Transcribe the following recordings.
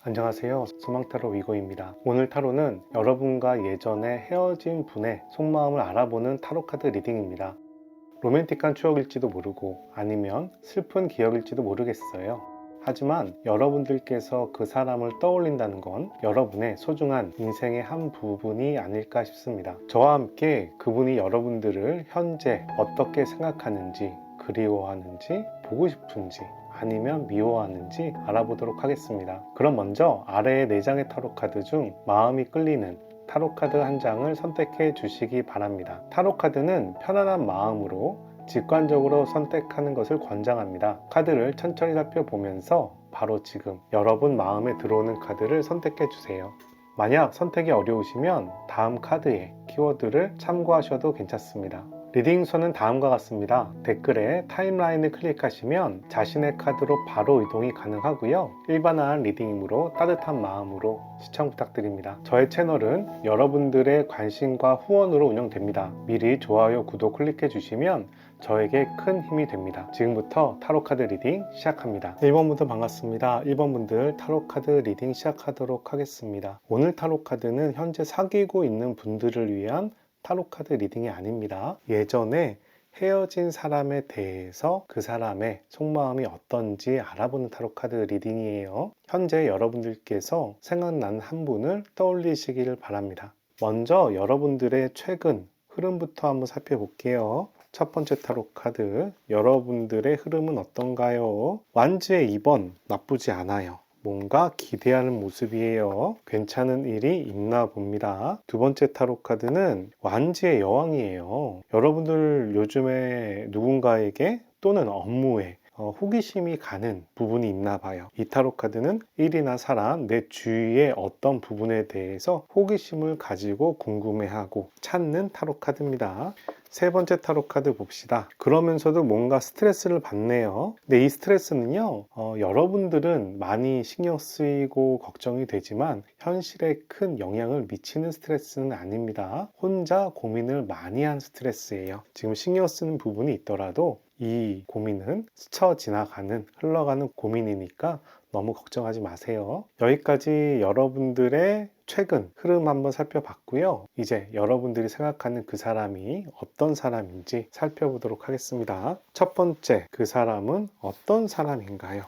안녕하세요. 수망타로 위고입니다. 오늘 타로는 여러분과 예전에 헤어진 분의 속마음을 알아보는 타로카드 리딩입니다. 로맨틱한 추억일지도 모르고 아니면 슬픈 기억일지도 모르겠어요. 하지만 여러분들께서 그 사람을 떠올린다는 건 여러분의 소중한 인생의 한 부분이 아닐까 싶습니다. 저와 함께 그분이 여러분들을 현재 어떻게 생각하는지, 그리워하는지, 보고 싶은지, 아니면 미워하는지 알아보도록 하겠습니다. 그럼 먼저 아래의 4장의 타로카드 중 마음이 끌리는 타로카드 한 장을 선택해 주시기 바랍니다. 타로카드는 편안한 마음으로 직관적으로 선택하는 것을 권장합니다. 카드를 천천히 살펴보면서 바로 지금 여러분 마음에 들어오는 카드를 선택해 주세요. 만약 선택이 어려우시면 다음 카드의 키워드를 참고하셔도 괜찮습니다. 리딩 순서는 다음과 같습니다. 댓글에 타임라인을 클릭하시면 자신의 카드로 바로 이동이 가능하고요. 일반화한 리딩이므로 따뜻한 마음으로 시청 부탁드립니다. 저의 채널은 여러분들의 관심과 후원으로 운영됩니다. 미리 좋아요, 구독 클릭해 주시면 저에게 큰 힘이 됩니다. 지금부터 타로카드 리딩 시작합니다. 1번분들 반갑습니다. 1번분들 타로카드 리딩 시작하도록 하겠습니다. 오늘 타로카드는 현재 사귀고 있는 분들을 위한 타로카드 리딩이 아닙니다. 예전에 헤어진 사람에 대해서 그 사람의 속마음이 어떤지 알아보는 타로카드 리딩이에요. 현재 여러분들께서 생각나는 한 분을 떠올리시기를 바랍니다. 먼저 여러분들의 최근 흐름부터 한번 살펴볼게요. 첫 번째 타로카드, 여러분들의 흐름은 어떤가요? 완지의 2번, 나쁘지 않아요. 뭔가 기대하는 모습이에요. 괜찮은 일이 있나 봅니다. 두 번째 타로 카드는 완지의 여왕이에요. 여러분들 요즘에 누군가에게 또는 업무에 호기심이 가는 부분이 있나 봐요. 이 타로 카드는 일이나 사람, 내 주위의 어떤 부분에 대해서 호기심을 가지고 궁금해하고 찾는 타로 카드입니다. 세 번째 타로 카드 봅시다. 그러면서도 뭔가 스트레스를 받네요. 근데 이 스트레스는요, 여러분들은 많이 신경 쓰이고 걱정이 되지만 현실에 큰 영향을 미치는 스트레스는 아닙니다. 혼자 고민을 많이 한 스트레스예요. 지금 신경 쓰는 부분이 있더라도 이 고민은 스쳐 지나가는, 흘러가는 고민이니까 너무 걱정하지 마세요. 여기까지 여러분들의 최근 흐름 한번 살펴봤고요. 이제 여러분들이 생각하는 그 사람이 어떤 사람인지 살펴보도록 하겠습니다. 첫 번째, 그 사람은 어떤 사람인가요?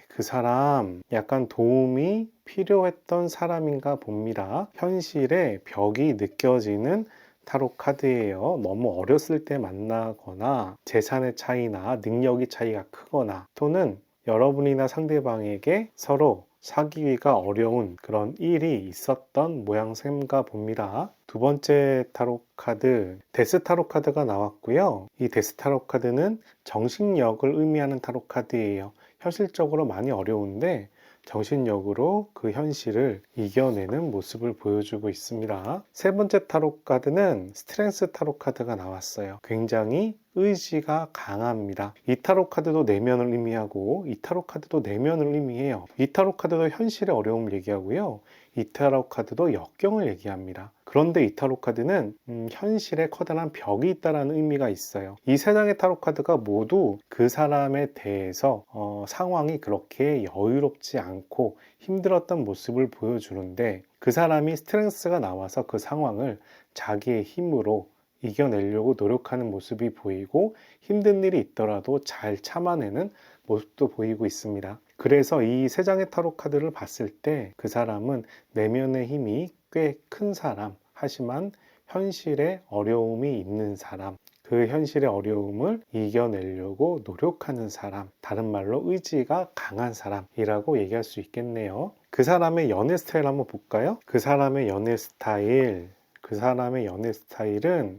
그 사람 약간 도움이 필요했던 사람인가 봅니다. 현실에 벽이 느껴지는 타로 카드예요. 너무 어렸을 때 만나거나 재산의 차이나 능력의 차이가 크거나 또는 여러분이나 상대방에게 서로 사귀기가 어려운 그런 일이 있었던 모양새인가 봅니다. 두 번째 타로 카드, 데스 타로 카드가 나왔고요. 이 데스 타로 카드는 정신력을 의미하는 타로 카드예요. 현실적으로 많이 어려운데 정신력으로 그 현실을 이겨내는 모습을 보여주고 있습니다. 세 번째 타로 카드는 스트렝스 타로 카드가 나왔어요. 굉장히 의지가 강합니다. 이 타로 카드도 내면을 의미하고 이 타로 카드도 내면을 의미해요. 이 타로 카드도 현실의 어려움을 얘기하고요. 이 타로 카드도 역경을 얘기합니다. 그런데 이 타로 카드는 현실에 커다란 벽이 있다는 의미가 있어요. 이 세 장의 타로 카드가 모두 그 사람에 대해서 상황이 그렇게 여유롭지 않고 힘들었던 모습을 보여주는데 그 사람이 스트렝스가 나와서 그 상황을 자기의 힘으로 이겨내려고 노력하는 모습이 보이고 힘든 일이 있더라도 잘 참아내는 모습도 보이고 있습니다. 그래서 이 세 장의 타로 카드를 봤을 때 그 사람은 내면의 힘이 꽤 큰 사람, 하지만 현실에 어려움이 있는 사람, 그 현실의 어려움을 이겨내려고 노력하는 사람, 다른 말로 의지가 강한 사람이라고 얘기할 수 있겠네요. 그 사람의 연애 스타일 한번 볼까요? 그 사람의 연애 스타일은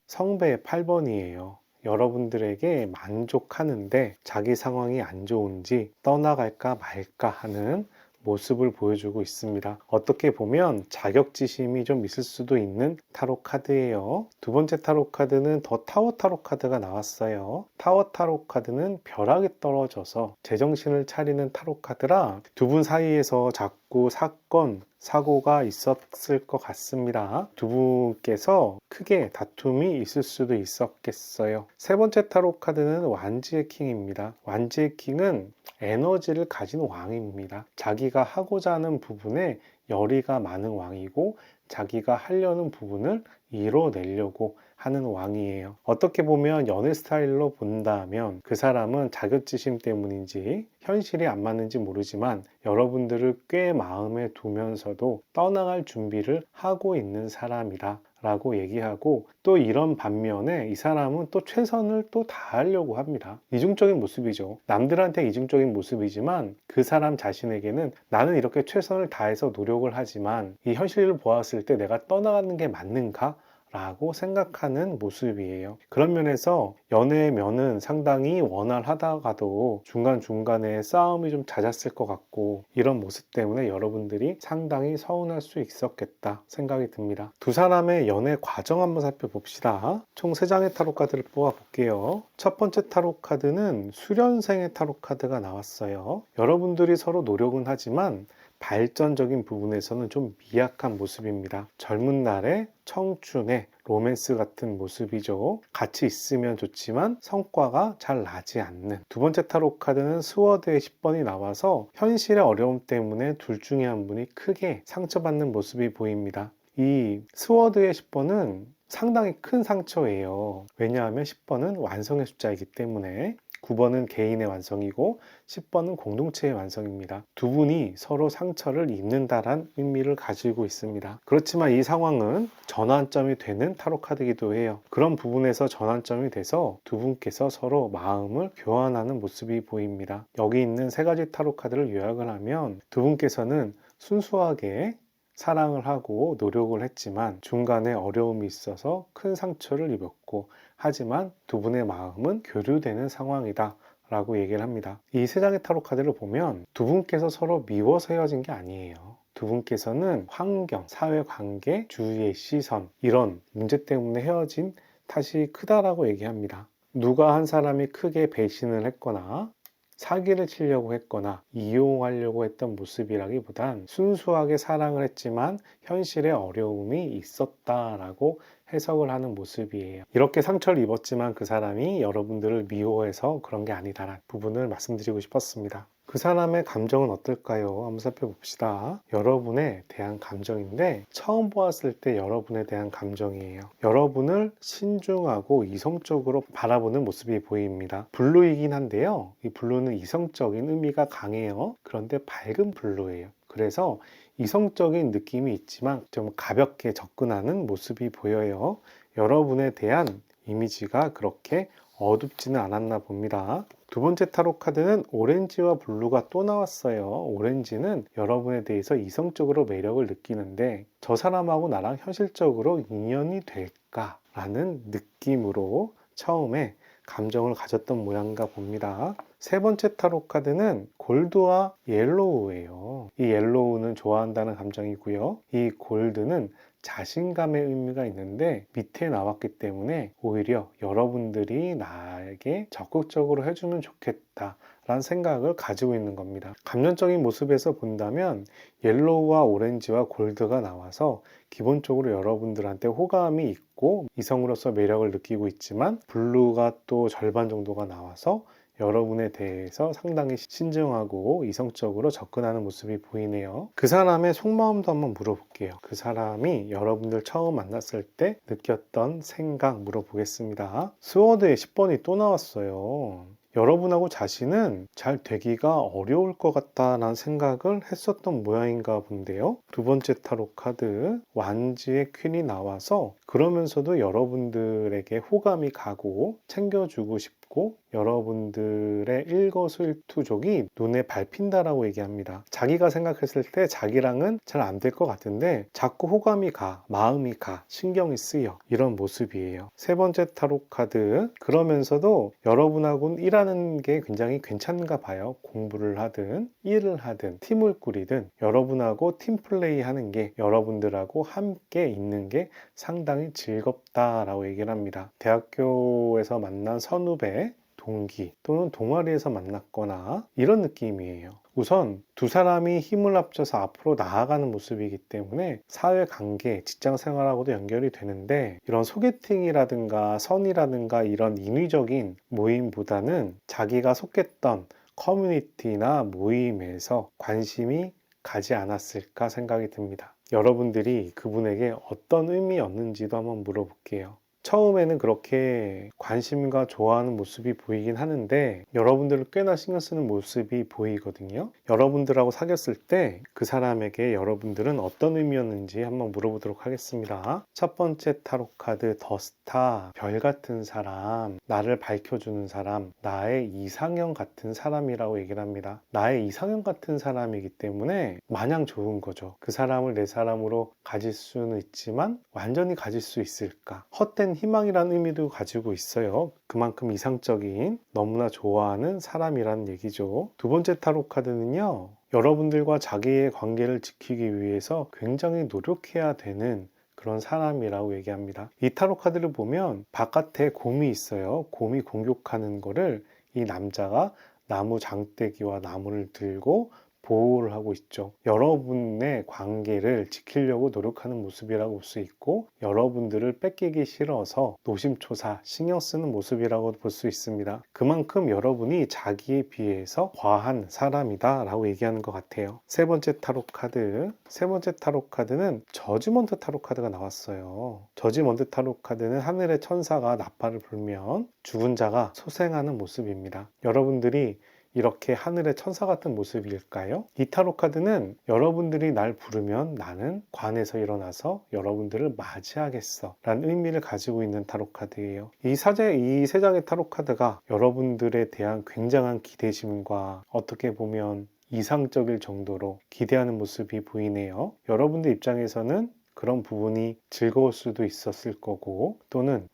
성배의 8번이에요. 여러분들에게 만족하는데 자기 상황이 안 좋은지 떠나갈까 말까 하는 모습을 보여주고 있습니다. 어떻게 보면 자격지심이 좀 있을 수도 있는 타로 카드예요. 두 번째 타로 카드는 더 타워 타로 카드가 나왔어요. 타워 타로 카드는 벼락이 떨어져서 제정신을 차리는 타로 카드라 두 분 사이에서 자꾸 있고 사건, 사고가 있었을 것 같습니다. 두 분께서 크게 다툼이 있을 수도 있었겠어요. 세 번째 타로 카드는 완지의 킹입니다. 완지의 킹은 에너지를 가진 왕입니다. 자기가 하고자 하는 부분에 열의가 많은 왕이고 자기가 하려는 부분을 이뤄내려고 하는 왕이에요. 어떻게 보면 연애 스타일로 본다면 그 사람은 자격지심 때문인지 현실이 안 맞는지 모르지만 여러분들을 꽤 마음에 두면서도 떠나갈 준비를 하고 있는 사람이다 라고 얘기하고, 또 이런 반면에 이 사람은 또 최선을 또 다하려고 합니다. 이중적인 모습이죠. 남들한테 이중적인 모습이지만 그 사람 자신에게는 나는 이렇게 최선을 다해서 노력을 하지만 이 현실을 보았을 때 내가 떠나가는 게 맞는가? 라고 생각하는 모습이에요. 그런 면에서 연애의 면은 상당히 원활하다가도 중간중간에 싸움이 좀 잦았을 것 같고, 이런 모습 때문에 여러분들이 상당히 서운할 수 있었겠다 생각이 듭니다. 두 사람의 연애 과정 한번 살펴봅시다. 총 3장의 타로 카드를 뽑아볼게요. 첫 번째 타로 카드는 수련생의 타로 카드가 나왔어요. 여러분들이 서로 노력은 하지만 발전적인 부분에서는 좀 미약한 모습입니다. 젊은 날의 청춘의 로맨스 같은 모습이죠. 같이 있으면 좋지만 성과가 잘 나지 않는. 두 번째 타로 카드는 스워드의 10번이 나와서 현실의 어려움 때문에 둘 중에 한 분이 크게 상처받는 모습이 보입니다. 이 스워드의 10번은 상당히 큰 상처예요. 왜냐하면 10번은 완성의 숫자이기 때문에. 9번은 개인의 완성이고 10번은 공동체의 완성입니다. 두 분이 서로 상처를 입는다란 의미를 가지고 있습니다. 그렇지만 이 상황은 전환점이 되는 타로 카드이기도 해요. 그런 부분에서 전환점이 돼서 두 분께서 서로 마음을 교환하는 모습이 보입니다. 여기 있는 3가지 타로 카드를 요약을 하면 두 분께서는 순수하게 사랑을 하고 노력을 했지만 중간에 어려움이 있어서 큰 상처를 입었고, 하지만 두 분의 마음은 교류되는 상황이다 라고 얘기를 합니다. 이 3장의 타로 카드를 보면 두 분께서 서로 미워서 헤어진 게 아니에요. 두 분께서는 환경, 사회관계, 주위의 시선, 이런 문제 때문에 헤어진 탓이 크다라고 얘기합니다. 누가 한 사람이 크게 배신을 했거나 사기를 치려고 했거나 이용하려고 했던 모습이라기보단 순수하게 사랑을 했지만 현실에 어려움이 있었다라고 해석을 하는 모습이에요. 이렇게 상처를 입었지만 그 사람이 여러분들을 미워해서 그런 게 아니다라는 부분을 말씀드리고 싶었습니다. 그 사람의 감정은 어떨까요? 한번 살펴봅시다. 여러분에 대한 감정인데 처음 보았을 때 여러분에 대한 감정이에요. 여러분을 신중하고 이성적으로 바라보는 모습이 보입니다. 블루이긴 한데요. 이 블루는 이성적인 의미가 강해요. 그런데 밝은 블루예요. 그래서 이성적인 느낌이 있지만 좀 가볍게 접근하는 모습이 보여요. 여러분에 대한 이미지가 그렇게 어둡지는 않았나 봅니다. 두 번째 타로 카드는 오렌지와 블루가 또 나왔어요. 오렌지는 여러분에 대해서 이성적으로 매력을 느끼는데 저 사람하고 나랑 현실적으로 인연이 될까라는 느낌으로 처음에 감정을 가졌던 모양인가 봅니다. 세 번째 타로 카드는 골드와 옐로우예요. 이 옐로우는 좋아한다는 감정이고요. 이 골드는 자신감의 의미가 있는데 밑에 나왔기 때문에 오히려 여러분들이 나에게 적극적으로 해주면 좋겠다 라는 생각을 가지고 있는 겁니다. 감정적인 모습에서 본다면 옐로우와 오렌지와 골드가 나와서 기본적으로 여러분들한테 호감이 있고 이성으로서 매력을 느끼고 있지만 블루가 또 절반 정도가 나와서 여러분에 대해서 상당히 신중하고 이성적으로 접근하는 모습이 보이네요. 그 사람의 속마음도 한번 물어볼게요. 그 사람이 여러분들 처음 만났을 때 느꼈던 생각 물어보겠습니다. 스워드의 10번이 또 나왔어요. 여러분하고 자신은 잘 되기가 어려울 것 같다라는 생각을 했었던 모양인가 본데요. 두 번째 타로 카드 완지의 퀸이 나와서 그러면서도 여러분들에게 호감이 가고 챙겨주고 싶고 여러분들의 일거수일투족이 눈에 밟힌다라고 얘기합니다. 자기가 생각했을 때 자기랑은 잘 안 될 것 같은데 자꾸 호감이 가, 마음이 가, 신경이 쓰여, 이런 모습이에요. 세 번째 타로 카드 그러면서도 여러분하고는 일하는 게 굉장히 괜찮은가 봐요. 공부를 하든 일을 하든 팀을 꾸리든 여러분하고 팀플레이 하는 게, 여러분들하고 함께 있는 게 상당히 즐겁다라고 얘기를 합니다. 대학교에서 만난 선후배, 동기 또는 동아리에서 만났거나 이런 느낌이에요. 우선 두 사람이 힘을 합쳐서 앞으로 나아가는 모습이기 때문에 사회관계, 직장생활하고도 연결이 되는데, 이런 소개팅이라든가 선이라든가 이런 인위적인 모임보다는 자기가 속했던 커뮤니티나 모임에서 관심이 가지 않았을까 생각이 듭니다. 여러분들이 그분에게 어떤 의미였는지도 한번 물어볼게요. 처음에는 그렇게 관심과 좋아하는 모습이 보이긴 하는데 여러분들을 꽤나 신경 쓰는 모습이 보이거든요. 여러분들하고 사귀었을 때 그 사람에게 여러분들은 어떤 의미였는지 한번 물어보도록 하겠습니다. 첫 번째 타로 카드 더 스타, 별 같은 사람, 나를 밝혀주는 사람, 나의 이상형 같은 사람이라고 얘기를 합니다. 나의 이상형 같은 사람이기 때문에 마냥 좋은 거죠. 그 사람을 내 사람으로 가질 수는 있지만 완전히 가질 수 있을까? 헛된 희망이라는 의미도 가지고 있어요. 그만큼 이상적인, 너무나 좋아하는 사람이라는 얘기죠. 두 번째 타로 카드는요, 여러분들과 자기의 관계를 지키기 위해서 굉장히 노력해야 되는 그런 사람이라고 얘기합니다. 이 타로 카드를 보면 바깥에 곰이 있어요. 곰이 공격하는 거를 이 남자가 나무 장대기와 나무를 들고 보호를 하고 있죠. 여러분의 관계를 지키려고 노력하는 모습이라고 볼 수 있고, 여러분들을 뺏기기 싫어서 노심초사 신경 쓰는 모습이라고 볼 수 있습니다. 그만큼 여러분이 자기에 비해서 과한 사람이다 라고 얘기하는 것 같아요. 세 번째 타로 카드, 세 번째 타로 카드는 저지먼트 타로 카드가 나왔어요. 저지먼트 타로 카드는 하늘의 천사가 나팔을 불면 죽은 자가 소생하는 모습입니다. 여러분들이 이렇게 하늘의 천사 같은 모습일까요? 이 타로 카드는 여러분들이 날 부르면 나는 관에서 일어나서 여러분들을 맞이하겠어 라는 의미를 가지고 있는 타로 카드예요. 이 세 장의 타로 카드가 여러분들에 대한 굉장한 기대심과 어떻게 보면 이상적일 정도로 기대하는 모습이 보이네요. 여러분들 입장에서는 그런 부분이 즐거울 수도 있었을 거고, 또는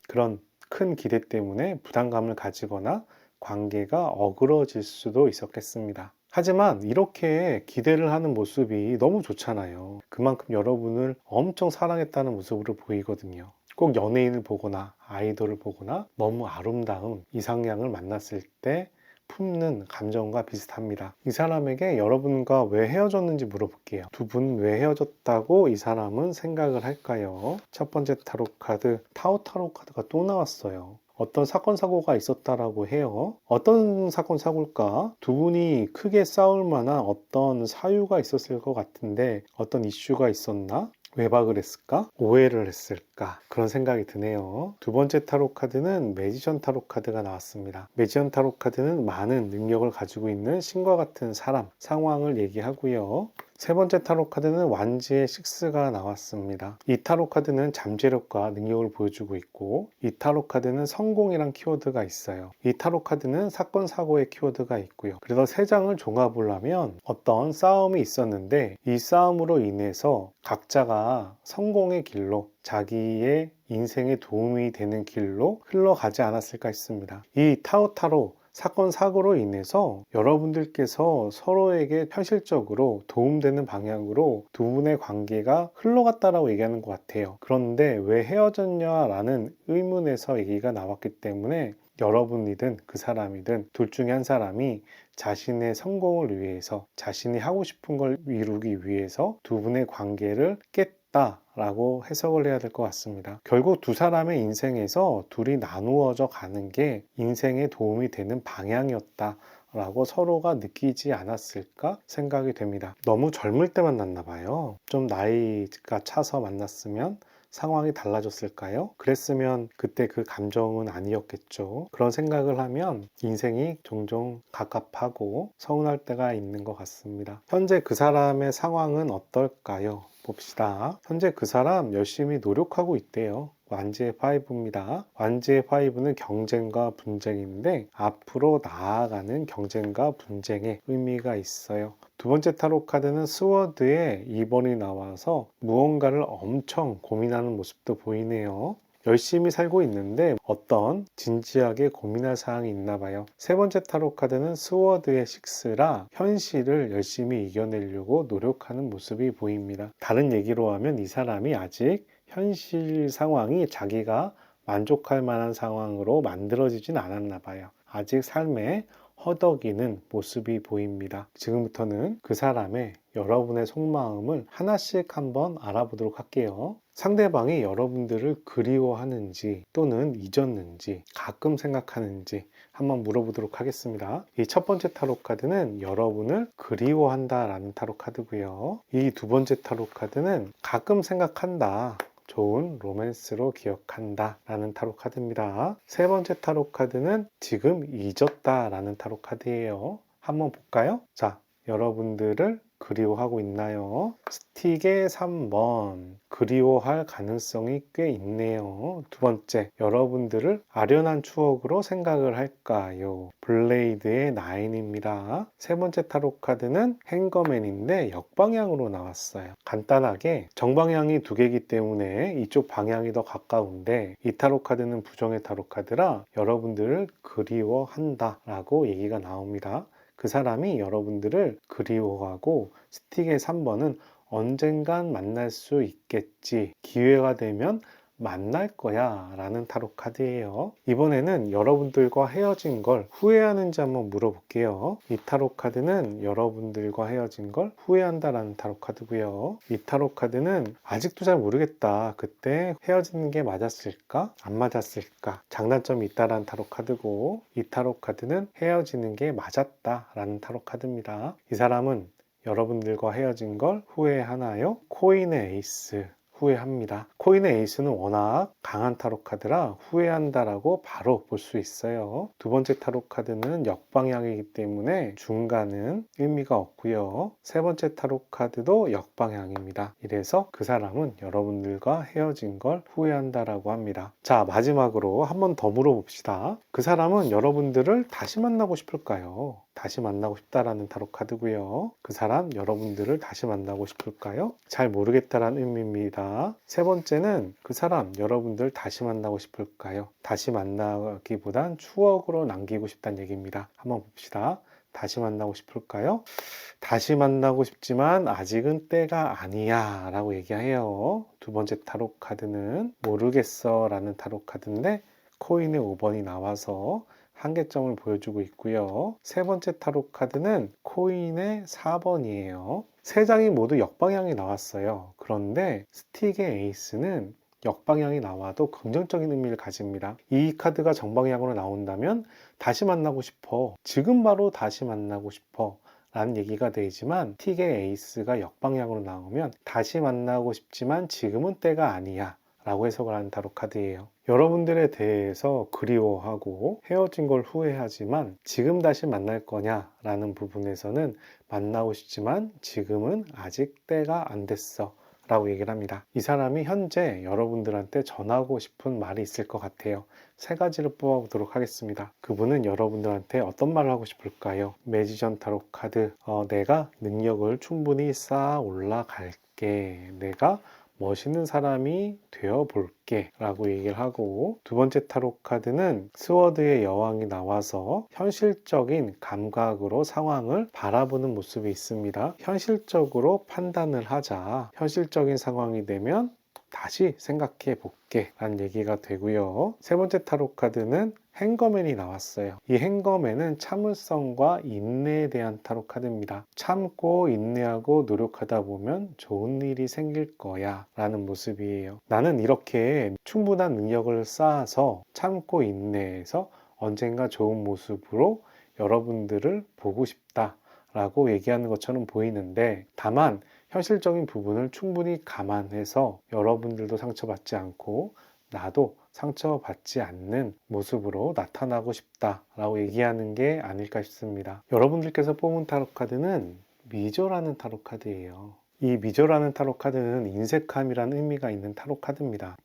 그런 큰 기대 때문에 부담감을 가지거나 관계가 어그러질 수도 있었겠습니다. 하지만 이렇게 기대를 하는 모습이 너무 좋잖아요. 그만큼 여러분을 엄청 사랑했다는 모습으로 보이거든요. 꼭 연예인을 보거나 아이돌을 보거나 너무 아름다운 이상향을 만났을 때 품는 감정과 비슷합니다. 이 사람에게 여러분과 왜 헤어졌는지 물어볼게요. 두 분 왜 헤어졌다고 이 사람은 생각을 할까요? 첫 번째 타로 카드, 타오 타로 카드가 또 나왔어요. 어떤 사건 사고가 있었다라고 해요. 어떤 사건 사고일까? 두 분이 크게 싸울 만한 어떤 사유가 있었을 것 같은데 어떤 이슈가 있었나? 외박을 했을까? 오해를 했을까? 그런 생각이 드네요. 두 번째 타로 카드는 매지션 타로 카드가 나왔습니다. 매지션 타로 카드는 많은 능력을 가지고 있는 신과 같은 사람, 상황을 얘기하고요. 세 번째 타로 카드는 완지의 6가 나왔습니다. 이 타로 카드는 잠재력과 능력을 보여주고 있고, 이 타로 카드는 성공이란 키워드가 있어요. 이 타로 카드는 사건 사고의 키워드가 있고요. 그래서 세 장을 종합을 하면 어떤 싸움이 있었는데 이 싸움으로 인해서 각자가 성공의 길로, 자기의 인생에 도움이 되는 길로 흘러가지 않았을까 싶습니다. 이 타로 사건 사고로 인해서 여러분들께서 서로에게 현실적으로 도움되는 방향으로 두 분의 관계가 흘러갔다라고 얘기하는 것 같아요. 그런데 왜 헤어졌냐라는 의문에서 얘기가 나왔기 때문에 여러분이든 그 사람이든 둘 중에 한 사람이 자신의 성공을 위해서, 자신이 하고 싶은 걸 이루기 위해서 두 분의 관계를 깼다 라고 해석을 해야 될 것 같습니다. 결국 두 사람의 인생에서 둘이 나누어져 가는 게 인생에 도움이 되는 방향이었다 라고 서로가 느끼지 않았을까 생각이 됩니다. 너무 젊을 때 만났나 봐요. 좀 나이가 차서 만났으면 상황이 달라졌을까요? 그랬으면 그때 그 감정은 아니었겠죠. 그런 생각을 하면 인생이 종종 갑갑하고 서운할 때가 있는 것 같습니다. 현재 그 사람의 상황은 어떨까요? 봅시다. 현재 그 사람 열심히 노력하고 있대요. 완지의 5입니다. 완지의 5는 경쟁과 분쟁인데 앞으로 나아가는 경쟁과 분쟁의 의미가 있어요. 두 번째 타로 카드는 스워드의 2번이 나와서 무언가를 엄청 고민하는 모습도 보이네요. 열심히 살고 있는데 어떤 진지하게 고민할 사항이 있나 봐요. 세 번째 타로 카드는 스워드의 6라 현실을 열심히 이겨내려고 노력하는 모습이 보입니다. 다른 얘기로 하면 이 사람이 아직 현실 상황이 자기가 만족할 만한 상황으로 만들어지진 않았나 봐요. 아직 삶에 허덕이는 모습이 보입니다. 지금부터는 그 사람의 여러분의 속마음을 하나씩 한번 알아보도록 할게요. 상대방이 여러분들을 그리워하는지 또는 잊었는지 가끔 생각하는지 한번 물어보도록 하겠습니다. 이 첫 번째 타로 카드는 여러분을 그리워한다 라는 타로 카드고요. 이 두 번째 타로 카드는 가끔 생각한다, 좋은 로맨스로 기억한다 라는 타로 카드입니다. 세 번째 타로 카드는 지금 잊었다 라는 타로 카드예요. 한번 볼까요? 자, 여러분들을 그리워하고 있나요? 스틱의 3번, 그리워할 가능성이 꽤 있네요. 두 번째, 여러분들을 아련한 추억으로 생각을 할까요? 블레이드의 9입니다. 세 번째 타로 카드는 행거맨인데 역방향으로 나왔어요. 간단하게 정방향이 두 개이기 때문에 이쪽 방향이 더 가까운데, 이 타로 카드는 부정의 타로 카드라 여러분들을 그리워한다 라고 얘기가 나옵니다. 그 사람이 여러분들을 그리워하고, 스틱의 3번은 언젠간 만날 수 있겠지, 기회가 되면 만날 거야 라는 타로 카드예요. 이번에는 여러분들과 헤어진 걸 후회하는지 한번 물어볼게요. 이 타로 카드는 여러분들과 헤어진 걸 후회한다 라는 타로 카드고요. 이 타로 카드는 아직도 잘 모르겠다, 그때 헤어지는 게 맞았을까 안 맞았을까, 장단점이 있다라는 타로 카드고, 이 타로 카드는 헤어지는 게 맞았다 라는 타로 카드입니다. 이 사람은 여러분들과 헤어진 걸 후회하나요? 코인의 에이스, 후회합니다. 코인의 에이스는 워낙 강한 타로 카드라 후회한다라고 바로 볼 수 있어요. 두 번째 타로 카드는 역방향이기 때문에 중간은 의미가 없고요. 세 번째 타로 카드도 역방향입니다. 이래서 그 사람은 여러분들과 헤어진 걸 후회한다라고 합니다. 자, 마지막으로 한 번 더 물어봅시다. 그 사람은 여러분들을 다시 만나고 싶을까요? 다시 만나고 싶다라는 타로 카드고요. 그 사람 여러분들을 다시 만나고 싶을까요? 잘 모르겠다라는 의미입니다. 세 번째는 그 사람 여러분들 다시 만나고 싶을까요? 다시 만나기보단 추억으로 남기고 싶다는 얘기입니다. 한번 봅시다. 다시 만나고 싶을까요? 다시 만나고 싶지만 아직은 때가 아니야 라고 얘기해요. 두 번째 타로 카드는 모르겠어 라는 타로 카드인데 코인의 5번이 나와서 한계점을 보여주고 있고요. 세 번째 타로 카드는 코인의 4번이에요. 세 장이 모두 역방향이 나왔어요. 그런데 스틱의 에이스는 역방향이 나와도 긍정적인 의미를 가집니다. 이 카드가 정방향으로 나온다면 다시 만나고 싶어, 지금 바로 다시 만나고 싶어 라는 얘기가 되지만, 스틱의 에이스가 역방향으로 나오면 다시 만나고 싶지만 지금은 때가 아니야 라고 해석을 하는 타로 카드예요. 여러분들에 대해서 그리워하고 헤어진 걸 후회하지만 지금 다시 만날 거냐 라는 부분에서는 만나고 싶지만 지금은 아직 때가 안 됐어 라고 얘기를 합니다. 이 사람이 현재 여러분들한테 전하고 싶은 말이 있을 것 같아요. 세 가지를 뽑아보도록 하겠습니다. 그분은 여러분들한테 어떤 말을 하고 싶을까요? 매지션 타로 카드, 내가 능력을 충분히 쌓아 올라갈게, 내가 멋있는 사람이 되어볼게 라고 얘기를 하고, 두 번째 타로 카드는 스워드의 여왕이 나와서 현실적인 감각으로 상황을 바라보는 모습이 있습니다. 현실적으로 판단을 하자, 현실적인 상황이 되면 다시 생각해 볼게 라는 얘기가 되고요. 세 번째 타로 카드는 행거맨이 나왔어요. 이 행거맨은 참을성과 인내에 대한 타로 카드입니다. 참고 인내하고 노력하다 보면 좋은 일이 생길 거야 라는 모습이에요. 나는 이렇게 충분한 능력을 쌓아서 참고 인내해서 언젠가 좋은 모습으로 여러분들을 보고 싶다 라고 얘기하는 것처럼 보이는데, 다만 현실적인 부분을 충분히 감안해서 여러분들도 상처받지 않고 나도 상처받지 않는 모습으로 나타나고 싶다라고 얘기하는 게 아닐까 싶습니다. 여러분들께서 뽑은 타로 카드는 미저라는 타로 카드예요. 이 미저라는 타로 카드는 인색함이라는 의미가 있는 타로 카드입니다.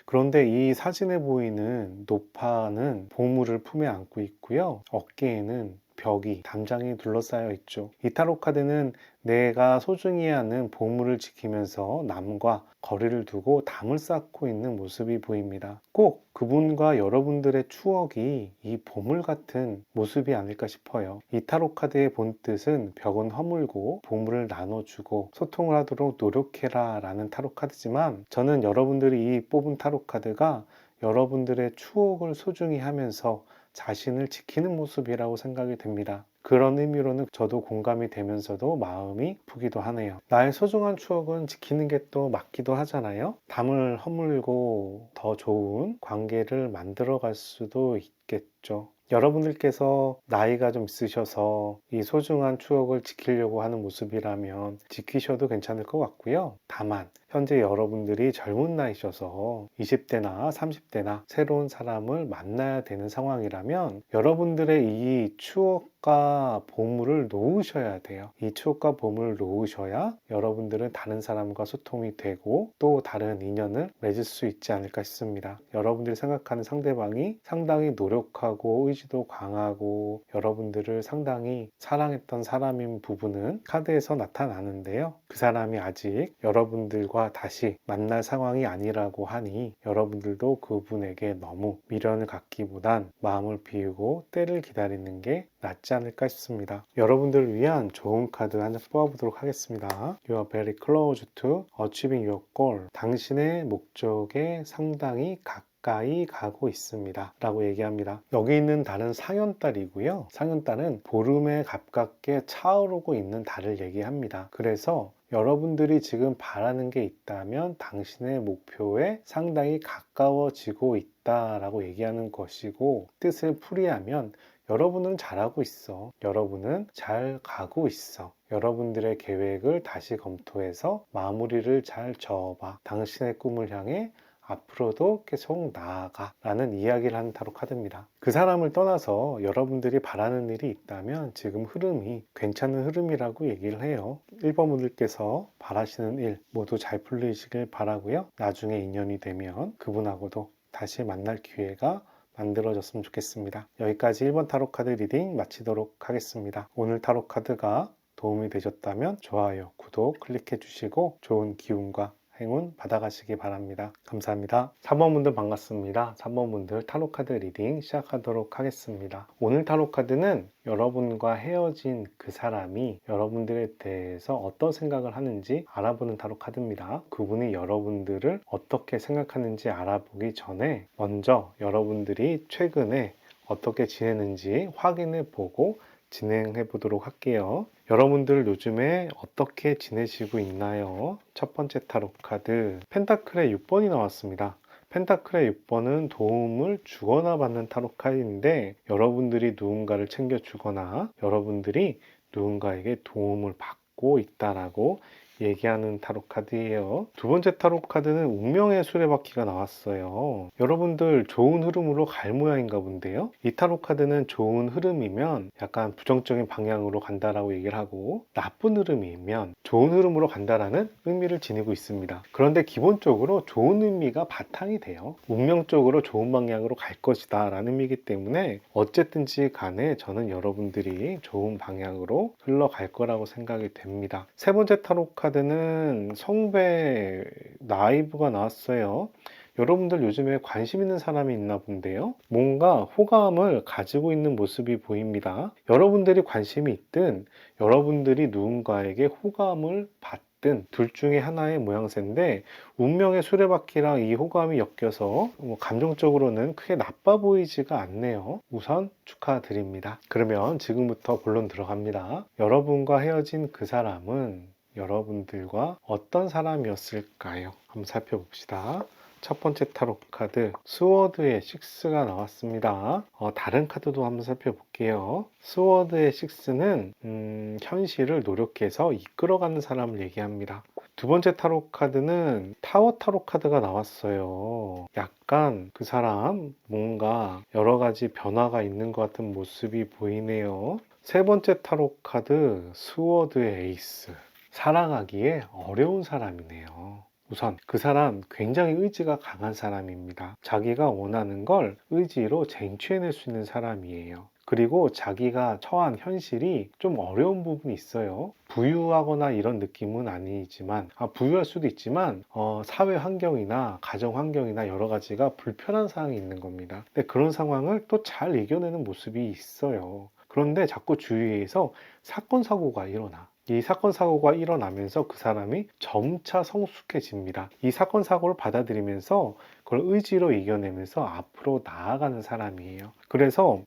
그런데 이 사진에 보이는 노파는 보물을 품에 안고 있고요. 어깨에는 벽이, 담장이 둘러싸여 있죠. 이 타로 카드는 내가 소중히 하는 보물을 지키면서 남과 거리를 두고 담을 쌓고 있는 모습이 보입니다. 꼭 그분과 여러분들의 추억이 이 보물 같은 모습이 아닐까 싶어요. 이 타로 카드의 본 뜻은 벽은 허물고 보물을 나눠주고 소통을 하도록 노력해라 라는 타로 카드지만, 저는 여러분들이 이 뽑은 타로 카드가 여러분들의 추억을 소중히 하면서 자신을 지키는 모습이라고 생각이 됩니다. 그런 의미로는 저도 공감이 되면서도 마음이 아프기도 하네요. 나의 소중한 추억은 지키는 게 또 맞기도 하잖아요. 담을 허물고 더 좋은 관계를 만들어 갈 수도 있겠죠. 여러분들께서 나이가 좀 있으셔서 이 소중한 추억을 지키려고 하는 모습이라면 지키셔도 괜찮을 것 같고요. 다만 현재 여러분들이 젊은 나이셔서 20대나 30대나 새로운 사람을 만나야 되는 상황이라면 여러분들의 이 추억과 보물을 놓으셔야 돼요. 이 추억과 보물을 놓으셔야 여러분들은 다른 사람과 소통이 되고 또 다른 인연을 맺을 수 있지 않을까 싶습니다. 여러분들이 생각하는 상대방이 상당히 노력하고 의지도 강하고 여러분들을 상당히 사랑했던 사람인 부분은 카드에서 나타나는데요. 그 사람이 아직 여러분들과 다시 만날 상황이 아니라고 하니 여러분들도 그분에게 너무 미련을 갖기보단 마음을 비우고 때를 기다리는 게 낫지 않을까 싶습니다. 여러분들을 위한 좋은 카드 한 장 뽑아보도록 하겠습니다. You are very close to achieving your goal. 당신의 목적에 상당히 가까이 가고 있습니다 라고 얘기합니다. 여기 있는 달은 상현달이고요. 상현달은 보름에 가깝게 차오르고 있는 달을 얘기합니다. 그래서 여러분들이 지금 바라는 게 있다면 당신의 목표에 상당히 가까워지고 있다라고 얘기하는 것이고, 뜻을 풀이하면 여러분은 잘하고 있어. 여러분은 잘 가고 있어. 여러분들의 계획을 다시 검토해서 마무리를 잘 저어봐. 당신의 꿈을 향해 앞으로도 계속 나아가 라는 이야기를 하는 타로 카드입니다. 그 사람을 떠나서 여러분들이 바라는 일이 있다면 지금 흐름이 괜찮은 흐름이라고 얘기를 해요. 1번 분들께서 바라시는 일 모두 잘 풀리시길 바라고요. 나중에 인연이 되면 그분하고도 다시 만날 기회가 만들어졌으면 좋겠습니다. 여기까지 1번 타로 카드 리딩 마치도록 하겠습니다. 오늘 타로 카드가 도움이 되셨다면 좋아요, 구독 클릭해 주시고 좋은 기운과 행운 받아가시기 바랍니다. 감사합니다. 3번 분들 반갑습니다. 3번 분들 타로카드 리딩 시작하도록 하겠습니다. 오늘 타로카드는 여러분과 헤어진 그 사람이 여러분들에 대해서 어떤 생각을 하는지 알아보는 타로카드입니다. 그분이 여러분들을 어떻게 생각하는지 알아보기 전에 먼저 여러분들이 최근에 어떻게 지내는지 확인해 보고 진행해 보도록 할게요. 여러분들 요즘에 어떻게 지내시고 있나요? 첫 번째 타로 카드 펜타클의 6번이 나왔습니다. 펜타클의 6번은 도움을 주거나 받는 타로 카드인데 여러분들이 누군가를 챙겨주거나 여러분들이 누군가에게 도움을 받고 있다라고 얘기하는 타로 카드예요. 두 번째 타로 카드는 운명의 수레바퀴가 나왔어요. 여러분들 좋은 흐름으로 갈 모양인가 본데요. 이 타로 카드는 좋은 흐름이면 약간 부정적인 방향으로 간다라고 얘기를 하고, 나쁜 흐름이면 좋은 흐름으로 간다라는 의미를 지니고 있습니다. 그런데 기본적으로 좋은 의미가 바탕이 돼요. 운명적으로 좋은 방향으로 갈 것이다 라는 의미이기 때문에 어쨌든지 간에 저는 여러분들이 좋은 방향으로 흘러갈 거라고 생각이 됩니다. 세 번째 타로 카드는 성배 나이브가 나왔어요. 여러분들 요즘에 관심 있는 사람이 있나 본데요. 뭔가 호감을 가지고 있는 모습이 보입니다. 여러분들이 관심이 있든 여러분들이 누군가에게 호감을 받든 둘 중에 하나의 모양새인데 운명의 수레바퀴랑 이 호감이 엮여서 감정적으로는 크게 나빠 보이지가 않네요. 우선 축하드립니다. 그러면 지금부터 본론 들어갑니다. 여러분과 헤어진 그 사람은 여러분들과 어떤 사람이었을까요? 한번 살펴봅시다. 첫 번째 타로 카드 스워드의 6가 나왔습니다. 다른 카드도 한번 살펴볼게요. 스워드의 6는 현실을 노력해서 이끌어가는 사람을 얘기합니다. 두 번째 타로 카드는 타워 타로 카드가 나왔어요. 약간 그 사람 뭔가 여러 가지 변화가 있는 것 같은 모습이 보이네요. 세 번째 타로 카드 스워드의 에이스. 살아가기에 어려운 사람이네요. 우선 그 사람 굉장히 의지가 강한 사람입니다. 자기가 원하는 걸 의지로 쟁취해낼 수 있는 사람이에요. 그리고 자기가 처한 현실이 좀 어려운 부분이 있어요. 부유하거나 이런 느낌은 아니지만, 부유할 수도 있지만 사회 환경이나 가정 환경이나 여러 가지가 불편한 상황이 있는 겁니다. 근데 그런 상황을 또 잘 이겨내는 모습이 있어요. 그런데 자꾸 주위에서 사건 사고가 일어나. 이 사건 사고가 일어나면서 그 사람이 점차 성숙해집니다. 이 사건 사고를 받아들이면서 그걸 의지로 이겨내면서 앞으로 나아가는 사람이에요. 그래서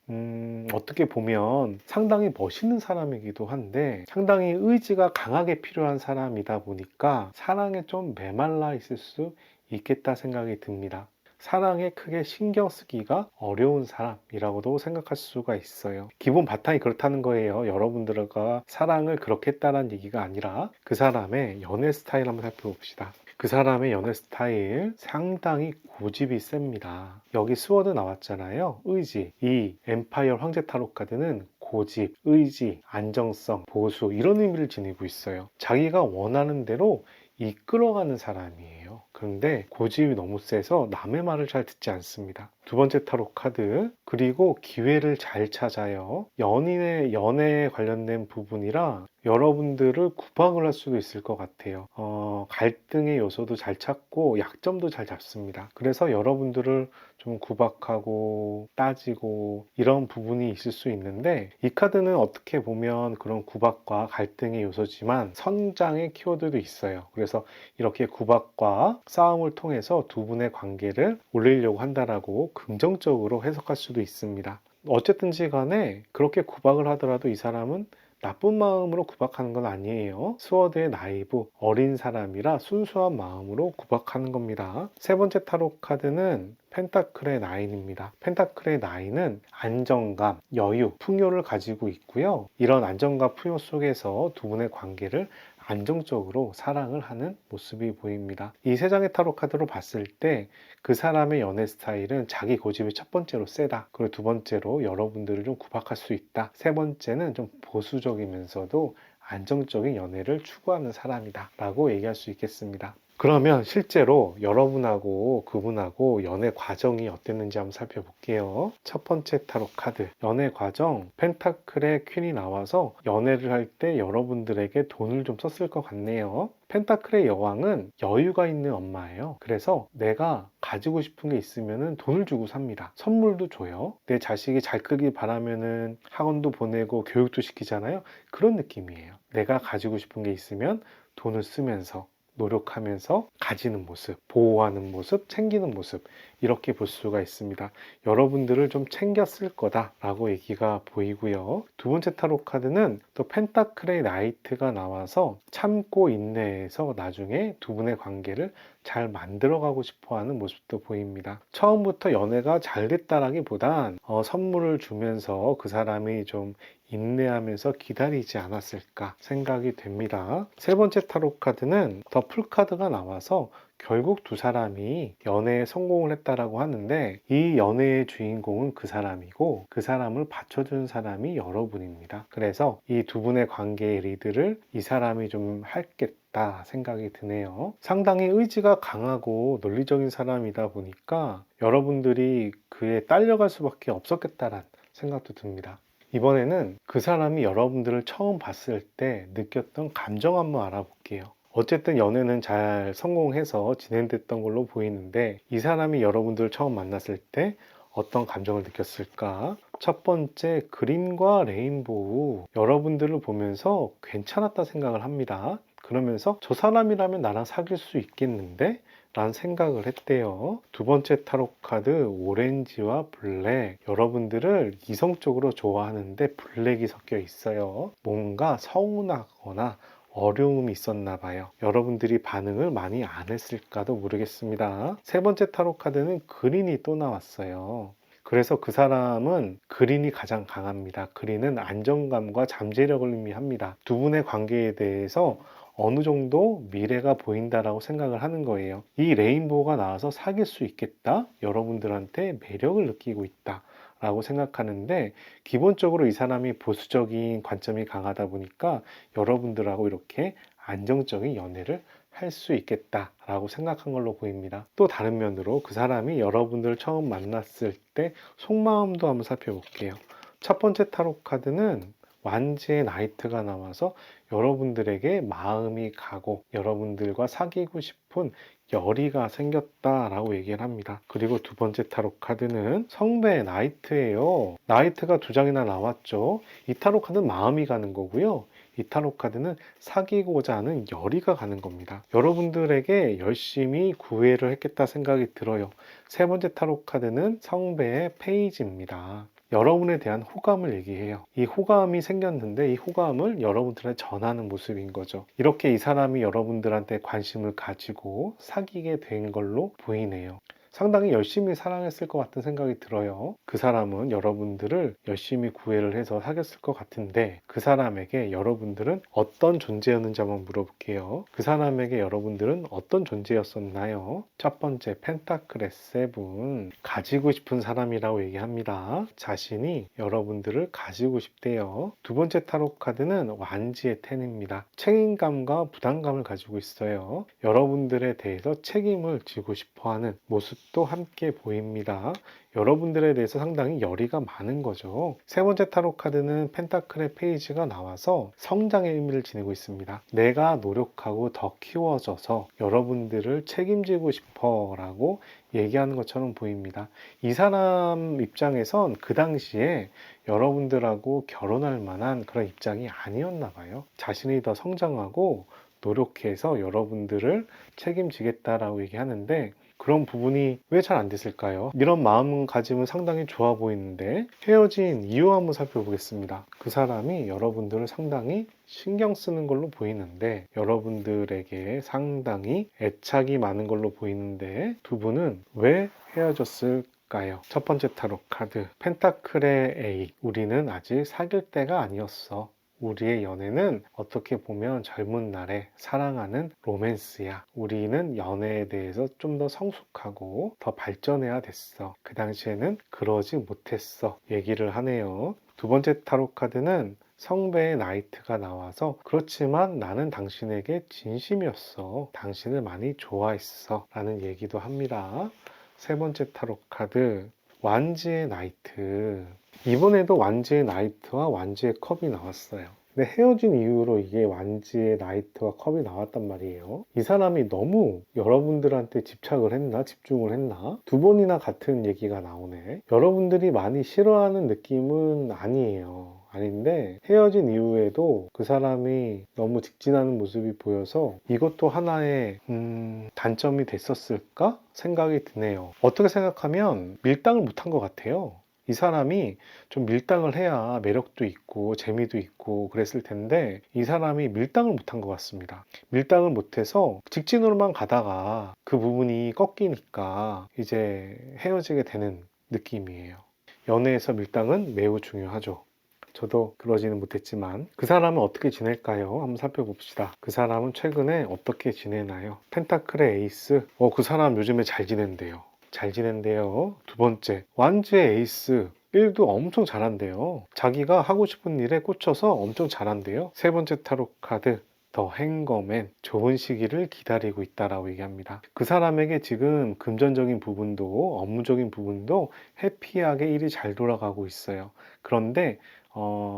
어떻게 보면 상당히 멋있는 사람이기도 한데 상당히 의지가 강하게 필요한 사람이다 보니까 사랑에 좀 메말라 있을 수 있겠다 생각이 듭니다. 사랑에 크게 신경 쓰기가 어려운 사람이라고도 생각할 수가 있어요. 기본 바탕이 그렇다는 거예요. 여러분들과 사랑을 그렇게 했다는 얘기가 아니라 그 사람의 연애 스타일 한번 살펴봅시다. 그 사람의 연애 스타일 상당히 고집이 셉니다. 여기 스워드 나왔잖아요. 의지. 이 엠파이어 황제 타로 카드는 고집, 의지, 안정성, 보수 이런 의미를 지니고 있어요. 자기가 원하는 대로 이끌어가는 사람이에요. 그런데 고집이 너무 세서 남의 말을 잘 듣지 않습니다. 두 번째 타로 카드, 그리고 기회를 잘 찾아요. 연인의 연애에 관련된 부분이라 여러분들을 구박을 할 수도 있을 것 같아요. 갈등의 요소도 잘 찾고 약점도 잘 잡습니다. 그래서 여러분들을 좀 구박하고 따지고 이런 부분이 있을 수 있는데, 이 카드는 어떻게 보면 그런 구박과 갈등의 요소지만 성장의 키워드도 있어요. 그래서 이렇게 구박과 싸움을 통해서 두 분의 관계를 올리려고 한다라고 긍정적으로 해석할 수도 있습니다. 어쨌든지 간에 그렇게 구박을 하더라도 이 사람은 나쁜 마음으로 구박하는 건 아니에요. 스워드의 나이브, 어린 사람이라 순수한 마음으로 구박하는 겁니다. 세 번째 타로 카드는 펜타클의 나인입니다. 펜타클의 나인은 안정감, 여유, 풍요를 가지고 있고요. 이런 안정감, 풍요 속에서 두 분의 관계를 안정적으로 사랑을 하는 모습이 보입니다. 이 세 장의 타로 카드로 봤을 때 그 사람의 연애 스타일은 자기 고집이 첫 번째로 세다. 그리고 두 번째로 여러분들을 좀 구박할 수 있다. 세 번째는 좀 보수적이면서도 안정적인 연애를 추구하는 사람이다 라고 얘기할 수 있겠습니다. 그러면 실제로 여러분하고 그분하고 연애 과정이 어땠는지 한번 살펴볼게요. 첫 번째 타로 카드, 연애 과정, 펜타클의 퀸이 나와서 연애를 할 때 여러분들에게 돈을 좀 썼을 것 같네요. 펜타클의 여왕은 여유가 있는 엄마예요. 그래서 내가 가지고 싶은 게 있으면 돈을 주고 삽니다. 선물도 줘요. 내 자식이 잘 크길 바라면은 학원도 보내고 교육도 시키잖아요. 그런 느낌이에요. 내가 가지고 싶은 게 있으면 돈을 쓰면서 노력하면서 가지는 모습, 보호하는 모습, 챙기는 모습, 이렇게 볼 수가 있습니다. 여러분들을 좀 챙겼을 거다라고 얘기가 보이고요. 두 번째 타로 카드는 또 펜타클의 나이트가 나와서 참고 인내해서 나중에 두 분의 관계를 잘 만들어가고 싶어하는 모습도 보입니다. 처음부터 연애가 잘 됐다라기보단 선물을 주면서 그 사람이 좀 인내하면서 기다리지 않았을까 생각이 됩니다. 세 번째 타로 카드는 더 풀카드가 나와서 결국 두 사람이 연애에 성공을 했다라고 하는데, 이 연애의 주인공은 그 사람이고 그 사람을 받쳐준 사람이 여러분입니다. 그래서 이 두 분의 관계의 리드를 이 사람이 좀 했겠다 생각이 드네요. 상당히 의지가 강하고 논리적인 사람이다 보니까 여러분들이 그에 딸려갈 수밖에 없었겠다라는 생각도 듭니다. 이번에는 그 사람이 여러분들을 처음 봤을 때 느꼈던 감정 한번 알아볼게요. 어쨌든 연애는 잘 성공해서 진행됐던 걸로 보이는데, 이 사람이 여러분들을 처음 만났을 때 어떤 감정을 느꼈을까? 첫 번째, 그림과 레인보우. 여러분들을 보면서 괜찮았다 생각을 합니다. 그러면서 저 사람이라면 나랑 사귈 수 있겠는데? 라는 생각을 했대요. 두 번째 타로 카드, 오렌지와 블랙. 여러분들을 이성적으로 좋아하는데 블랙이 섞여 있어요. 뭔가 서운하거나 어려움이 있었나 봐요. 여러분들이 반응을 많이 안 했을까도 모르겠습니다. 세 번째 타로 카드는 그린이 또 나왔어요. 그래서 그 사람은 그린이 가장 강합니다. 그린은 안정감과 잠재력을 의미합니다. 두 분의 관계에 대해서 어느 정도 미래가 보인다라고 생각을 하는 거예요. 이 레인보우가 나와서 사귈 수 있겠다? 여러분들한테 매력을 느끼고 있다 라고 생각하는데, 기본적으로 이 사람이 보수적인 관점이 강하다 보니까 여러분들하고 이렇게 안정적인 연애를 할 수 있겠다라고 생각한 걸로 보입니다. 또 다른 면으로 그 사람이 여러분들을 처음 만났을 때 속마음도 한번 살펴볼게요. 첫 번째 타로 카드는 완지의 나이트가 나와서 여러분들에게 마음이 가고 여러분들과 사귀고 싶은 열의가 생겼다라고 얘기를 합니다. 그리고 두 번째 타로 카드는 성배의 나이트예요. 나이트가 두 장이나 나왔죠. 이 타로 카드는 마음이 가는 거고요. 이 타로 카드는 사귀고자 하는 열의가 가는 겁니다. 여러분들에게 열심히 구애를 했겠다 생각이 들어요. 세 번째 타로 카드는 성배의 페이지입니다. 여러분에 대한 호감을 얘기해요. 이 호감이 생겼는데 이 호감을 여러분들한테 전하는 모습인 거죠. 이렇게 이 사람이 여러분들한테 관심을 가지고 사귀게 된 걸로 보이네요. 상당히 열심히 사랑했을 것 같은 생각이 들어요. 그 사람은 여러분들을 열심히 구애를 해서 사귀었을 것 같은데 그 사람에게 여러분들은 어떤 존재였는지 한번 물어볼게요. 그 사람에게 여러분들은 어떤 존재였었나요? 첫 번째, 펜타클의 세븐. 가지고 싶은 사람이라고 얘기합니다. 자신이 여러분들을 가지고 싶대요. 두 번째 타로 카드는 완지의 텐입니다. 책임감과 부담감을 가지고 있어요. 여러분들에 대해서 책임을 지고 싶어하는 모습도 함께 보입니다. 여러분들에 대해서 상당히 열의가 많은 거죠. 세 번째 타로 카드는 펜타클의 페이지가 나와서 성장의 의미를 지니고 있습니다. 내가 노력하고 더 키워져서 여러분들을 책임지고 싶어 라고 얘기하는 것처럼 보입니다. 이 사람 입장에선 그 당시에 여러분들하고 결혼할 만한 그런 입장이 아니었나 봐요. 자신이 더 성장하고 노력해서 여러분들을 책임지겠다라고 얘기하는데 그런 부분이 왜 잘 안 됐을까요? 이런 마음가짐은 상당히 좋아 보이는데 헤어진 이유 한번 살펴보겠습니다. 그 사람이 여러분들을 상당히 신경 쓰는 걸로 보이는데 여러분들에게 상당히 애착이 많은 걸로 보이는데 두 분은 왜 헤어졌을까요? 첫 번째 타로 카드 펜타클의 에잇. 우리는 아직 사귈 때가 아니었어. 우리의 연애는 어떻게 보면 젊은 날에 사랑하는 로맨스야. 우리는 연애에 대해서 좀 더 성숙하고 더 발전해야 됐어. 그 당시에는 그러지 못했어. 얘기를 하네요. 두 번째 타로 카드는 성배의 나이트가 나와서 그렇지만 나는 당신에게 진심이었어. 당신을 많이 좋아했어. 라는 얘기도 합니다. 세 번째 타로 카드 완지의 나이트. 이번에도 완지의 나이트와 완지의 컵이 나왔어요. 근데 헤어진 이후로 이게 완지의 나이트와 컵이 나왔단 말이에요. 이 사람이 너무 여러분들한테 집착을 했나? 집중을 했나? 두 번이나 같은 얘기가 나오네. 여러분들이 많이 싫어하는 느낌은 아니에요. 아닌데 헤어진 이후에도 그 사람이 너무 직진하는 모습이 보여서 이것도 하나의 단점이 됐었을까 생각이 드네요. 어떻게 생각하면 밀당을 못한 것 같아요. 이 사람이 좀 밀당을 해야 매력도 있고 재미도 있고 그랬을 텐데 이 사람이 밀당을 못한 것 같습니다. 밀당을 못해서 직진으로만 가다가 그 부분이 꺾이니까 이제 헤어지게 되는 느낌이에요. 연애에서 밀당은 매우 중요하죠. 저도 그러지는 못했지만 그 사람은 어떻게 지낼까요? 한번 살펴봅시다. 그 사람은 최근에 어떻게 지내나요? 펜타클의 에이스. 그 사람 요즘에 잘 지낸대요. 잘 지낸대요. 두 번째, 완주의 에이스. 일도 엄청 잘한대요. 자기가 하고 싶은 일에 꽂혀서 엄청 잘한대요. 세 번째 타로 카드, 더 행거맨. 좋은 시기를 기다리고 있다라고 얘기합니다. 그 사람에게 지금 금전적인 부분도 업무적인 부분도 해피하게 일이 잘 돌아가고 있어요. 그런데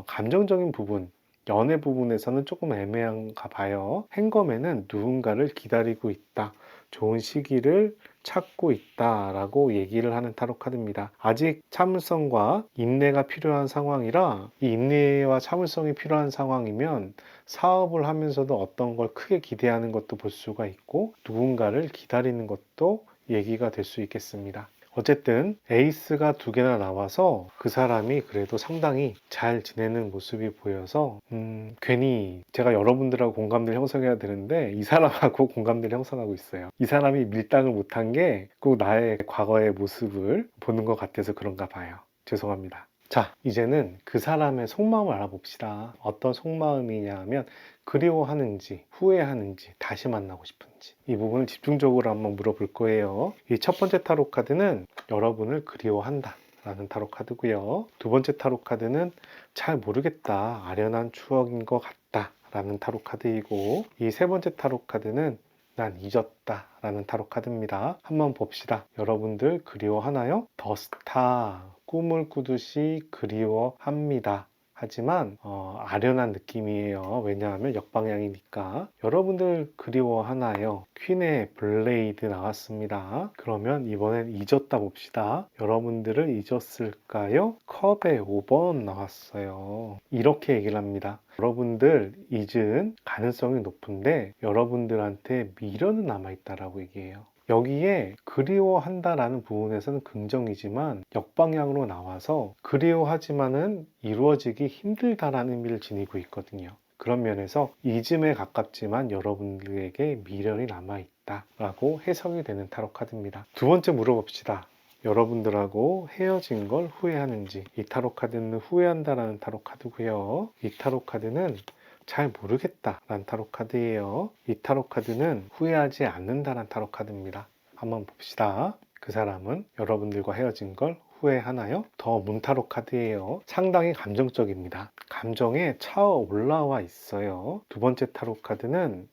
감정적인 부분, 연애 부분에서는 조금 애매한가 봐요. 행거맨은 누군가를 기다리고 있다. 좋은 시기를 찾고 있다라고 얘기를 하는 타로 카드입니다. 아직 참을성과 인내가 필요한 상황이라 이 인내와 참을성이 필요한 상황이면 사업을 하면서도 어떤 걸 크게 기대하는 것도 볼 수가 있고 누군가를 기다리는 것도 얘기가 될 수 있겠습니다. 어쨌든 에이스가 두 개나 나와서 그 사람이 그래도 상당히 잘 지내는 모습이 보여서 괜히 제가 여러분들하고 공감대를 형성해야 되는데 이 사람하고 공감대를 형성하고 있어요. 이 사람이 밀당을 못한 게 꼭 나의 과거의 모습을 보는 것 같아서 그런가 봐요. 죄송합니다. 자, 이제는 그 사람의 속마음을 알아봅시다. 어떤 속마음이냐 하면 그리워하는지, 후회하는지, 다시 만나고 싶은지 이 부분을 집중적으로 한번 물어볼 거예요. 이 첫 번째 타로 카드는 여러분을 그리워한다 라는 타로 카드고요. 두 번째 타로 카드는 잘 모르겠다, 아련한 추억인 것 같다 라는 타로 카드이고 이 세 번째 타로 카드는 난 잊었다 라는 타로 카드입니다. 한번 봅시다. 여러분들 그리워하나요? 더 스타, 꿈을 꾸듯이 그리워합니다 하지만 아련한 느낌이에요. 왜냐하면 역방향이니까. 여러분들 그리워하나요? 퀸의 블레이드 나왔습니다. 그러면 이번엔 잊었다 봅시다. 여러분들을 잊었을까요? 컵의 5번 나왔어요. 이렇게 얘기를 합니다. 여러분들 잊은 가능성이 높은데 여러분들한테 미련은 남아있다라고 얘기해요. 여기에 그리워한다라는 부분에서는 긍정이지만 역방향으로 나와서 그리워하지만은 이루어지기 힘들다라는 의미를 지니고 있거든요. 그런 면에서 잊음에 가깝지만 여러분들에게 미련이 남아있다 라고 해석이 되는 타로 카드입니다. 두 번째 물어봅시다. 여러분들하고 헤어진 걸 후회하는지. 이 타로 카드는 후회한다라는 타로 카드고요. 이 타로 카드는 잘 모르겠다 라는 타로 카드예요. 이 타로 카드는 후회하지 않는다라는 타로 카드입니다. 한번 봅시다. 그 사람은 여러분들과 헤어진 걸 후회하나요? 더 문타로 카드예요. 상당히 감정적입니다. 감정에 차어 올라와 있어요. 두 번째 타로 카드는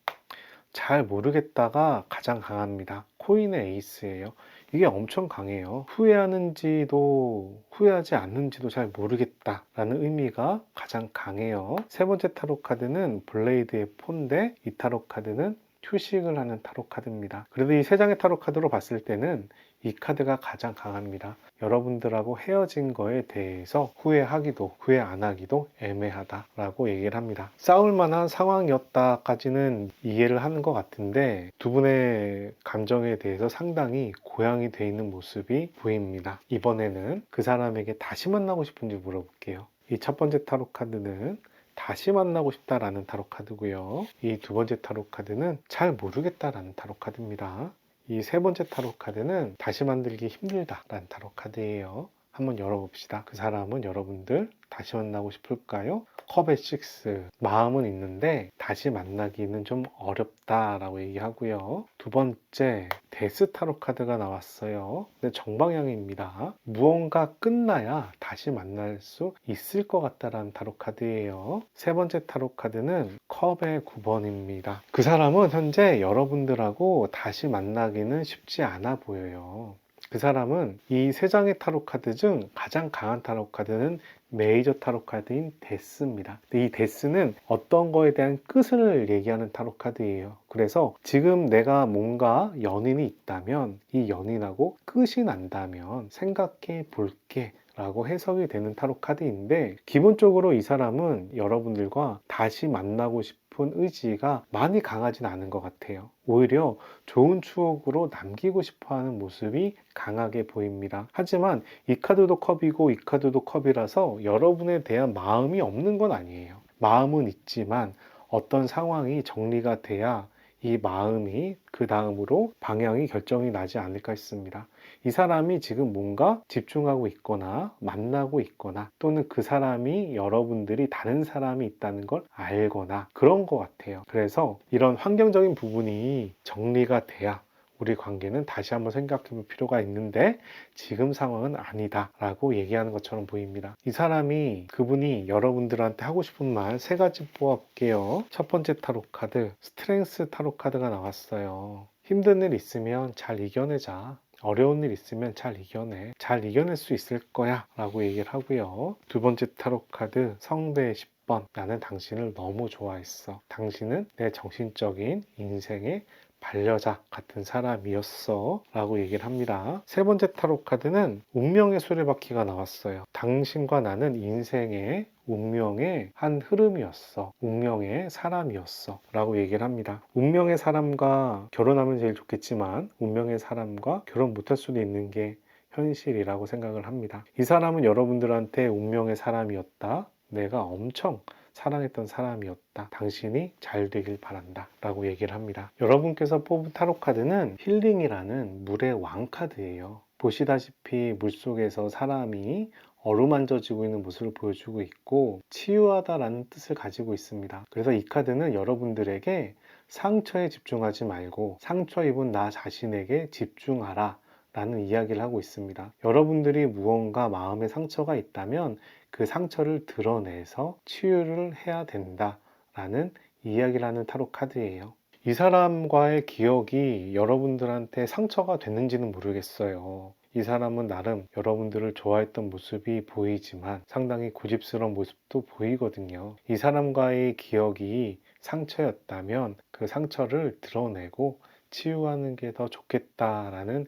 잘 모르겠다가 가장 강합니다. 코인의 에이스예요. 이게 엄청 강해요. 후회하는지도 후회하지 않는지도 잘 모르겠다라는 의미가 가장 강해요. 세 번째 타로 카드는 블레이드의 폰데 이 타로 카드는 휴식을 하는 타로 카드입니다. 그래도 이 세 장의 타로 카드로 봤을 때는 이 카드가 가장 강합니다. 여러분들하고 헤어진 거에 대해서 후회하기도 후회 안 하기도 애매하다라고 얘기를 합니다. 싸울 만한 상황이었다까지는 이해를 하는 것 같은데 두 분의 감정에 대해서 상당히 고양이 돼 있는 모습이 보입니다. 이번에는 그 사람에게 다시 만나고 싶은지 물어볼게요. 이 첫 번째 타로 카드는 다시 만나고 싶다라는 타로 카드고요. 이 두 번째 타로 카드는 잘 모르겠다라는 타로 카드입니다. 이 세 번째 타로 카드는 다시 만들기 힘들다라는 타로 카드예요. 한번 열어봅시다. 그 사람은 여러분들 다시 만나고 싶을까요? 컵의 6. 마음은 있는데 다시 만나기는 좀 어렵다라고 얘기하고요. 두 번째 데스 타로 카드가 나왔어요. 근데 정방향입니다. 무언가 끝나야 다시 만날 수 있을 것 같다라는 타로 카드예요. 세 번째 타로 카드는 컵의 9번입니다. 그 사람은 현재 여러분들하고 다시 만나기는 쉽지 않아 보여요. 그 사람은 이 세 장의 타로 카드 중 가장 강한 타로 카드는 메이저 타로 카드인 데스입니다. 이 데스는 어떤 거에 대한 끝을 얘기하는 타로 카드예요. 그래서 지금 내가 뭔가 연인이 있다면 이 연인하고 끝이 난다면 생각해 볼게 라고 해석이 되는 타로 카드인데 기본적으로 이 사람은 여러분들과 다시 만나고 싶은 의지가 많이 강하진 않은 것 같아요. 오히려 좋은 추억으로 남기고 싶어하는 모습이 강하게 보입니다. 하지만 이 카드도 컵이고 이 카드도 컵이라서 여러분에 대한 마음이 없는 건 아니에요. 마음은 있지만 어떤 상황이 정리가 돼야 이 마음이 그 다음으로 방향이 결정이 나지 않을까 싶습니다. 이 사람이 지금 뭔가 집중하고 있거나 만나고 있거나 또는 그 사람이 여러분들이 다른 사람이 있다는 걸 알거나 그런 것 같아요. 그래서 이런 환경적인 부분이 정리가 돼야 우리 관계는 다시 한번 생각해 볼 필요가 있는데 지금 상황은 아니다 라고 얘기하는 것처럼 보입니다. 이 사람이 그분이 여러분들한테 하고 싶은 말 세 가지 뽑아볼게요. 첫 번째 타로 카드 스트렝스 타로 카드가 나왔어요. 힘든 일 있으면 잘 이겨내자. 어려운 일 있으면 잘 이겨내. 잘 이겨낼 수 있을 거야 라고 얘기를 하고요. 두 번째 타로 카드 성대 10번. 나는 당신을 너무 좋아했어. 당신은 내 정신적인 인생의 반려자 같은 사람이었어 라고 얘기를 합니다. 세 번째 타로 카드는 운명의 수레바퀴가 나왔어요. 당신과 나는 인생의 운명의 한 흐름이었어. 운명의 사람이었어 라고 얘기를 합니다. 운명의 사람과 결혼하면 제일 좋겠지만 운명의 사람과 결혼 못할 수도 있는 게 현실이라고 생각을 합니다. 이 사람은 여러분들한테 운명의 사람이었다. 내가 엄청 사랑했던 사람이었다. 당신이 잘 되길 바란다. 라고 얘기를 합니다. 여러분께서 뽑은 타로 카드는 힐링이라는 물의 왕 카드예요. 보시다시피 물속에서 사람이 어루만져지고 있는 모습을 보여주고 있고 치유하다라는 뜻을 가지고 있습니다. 그래서 이 카드는 여러분들에게 상처에 집중하지 말고 상처 입은 나 자신에게 집중하라 라는 이야기를 하고 있습니다. 여러분들이 무언가 마음에 상처가 있다면 그 상처를 드러내서 치유를 해야 된다 라는 이야기를 하는 타로 카드예요. 이 사람과의 기억이 여러분들한테 상처가 됐는지는 모르겠어요. 이 사람은 나름 여러분들을 좋아했던 모습이 보이지만 상당히 고집스러운 모습도 보이거든요. 이 사람과의 기억이 상처였다면 그 상처를 드러내고 치유하는 게 더 좋겠다라는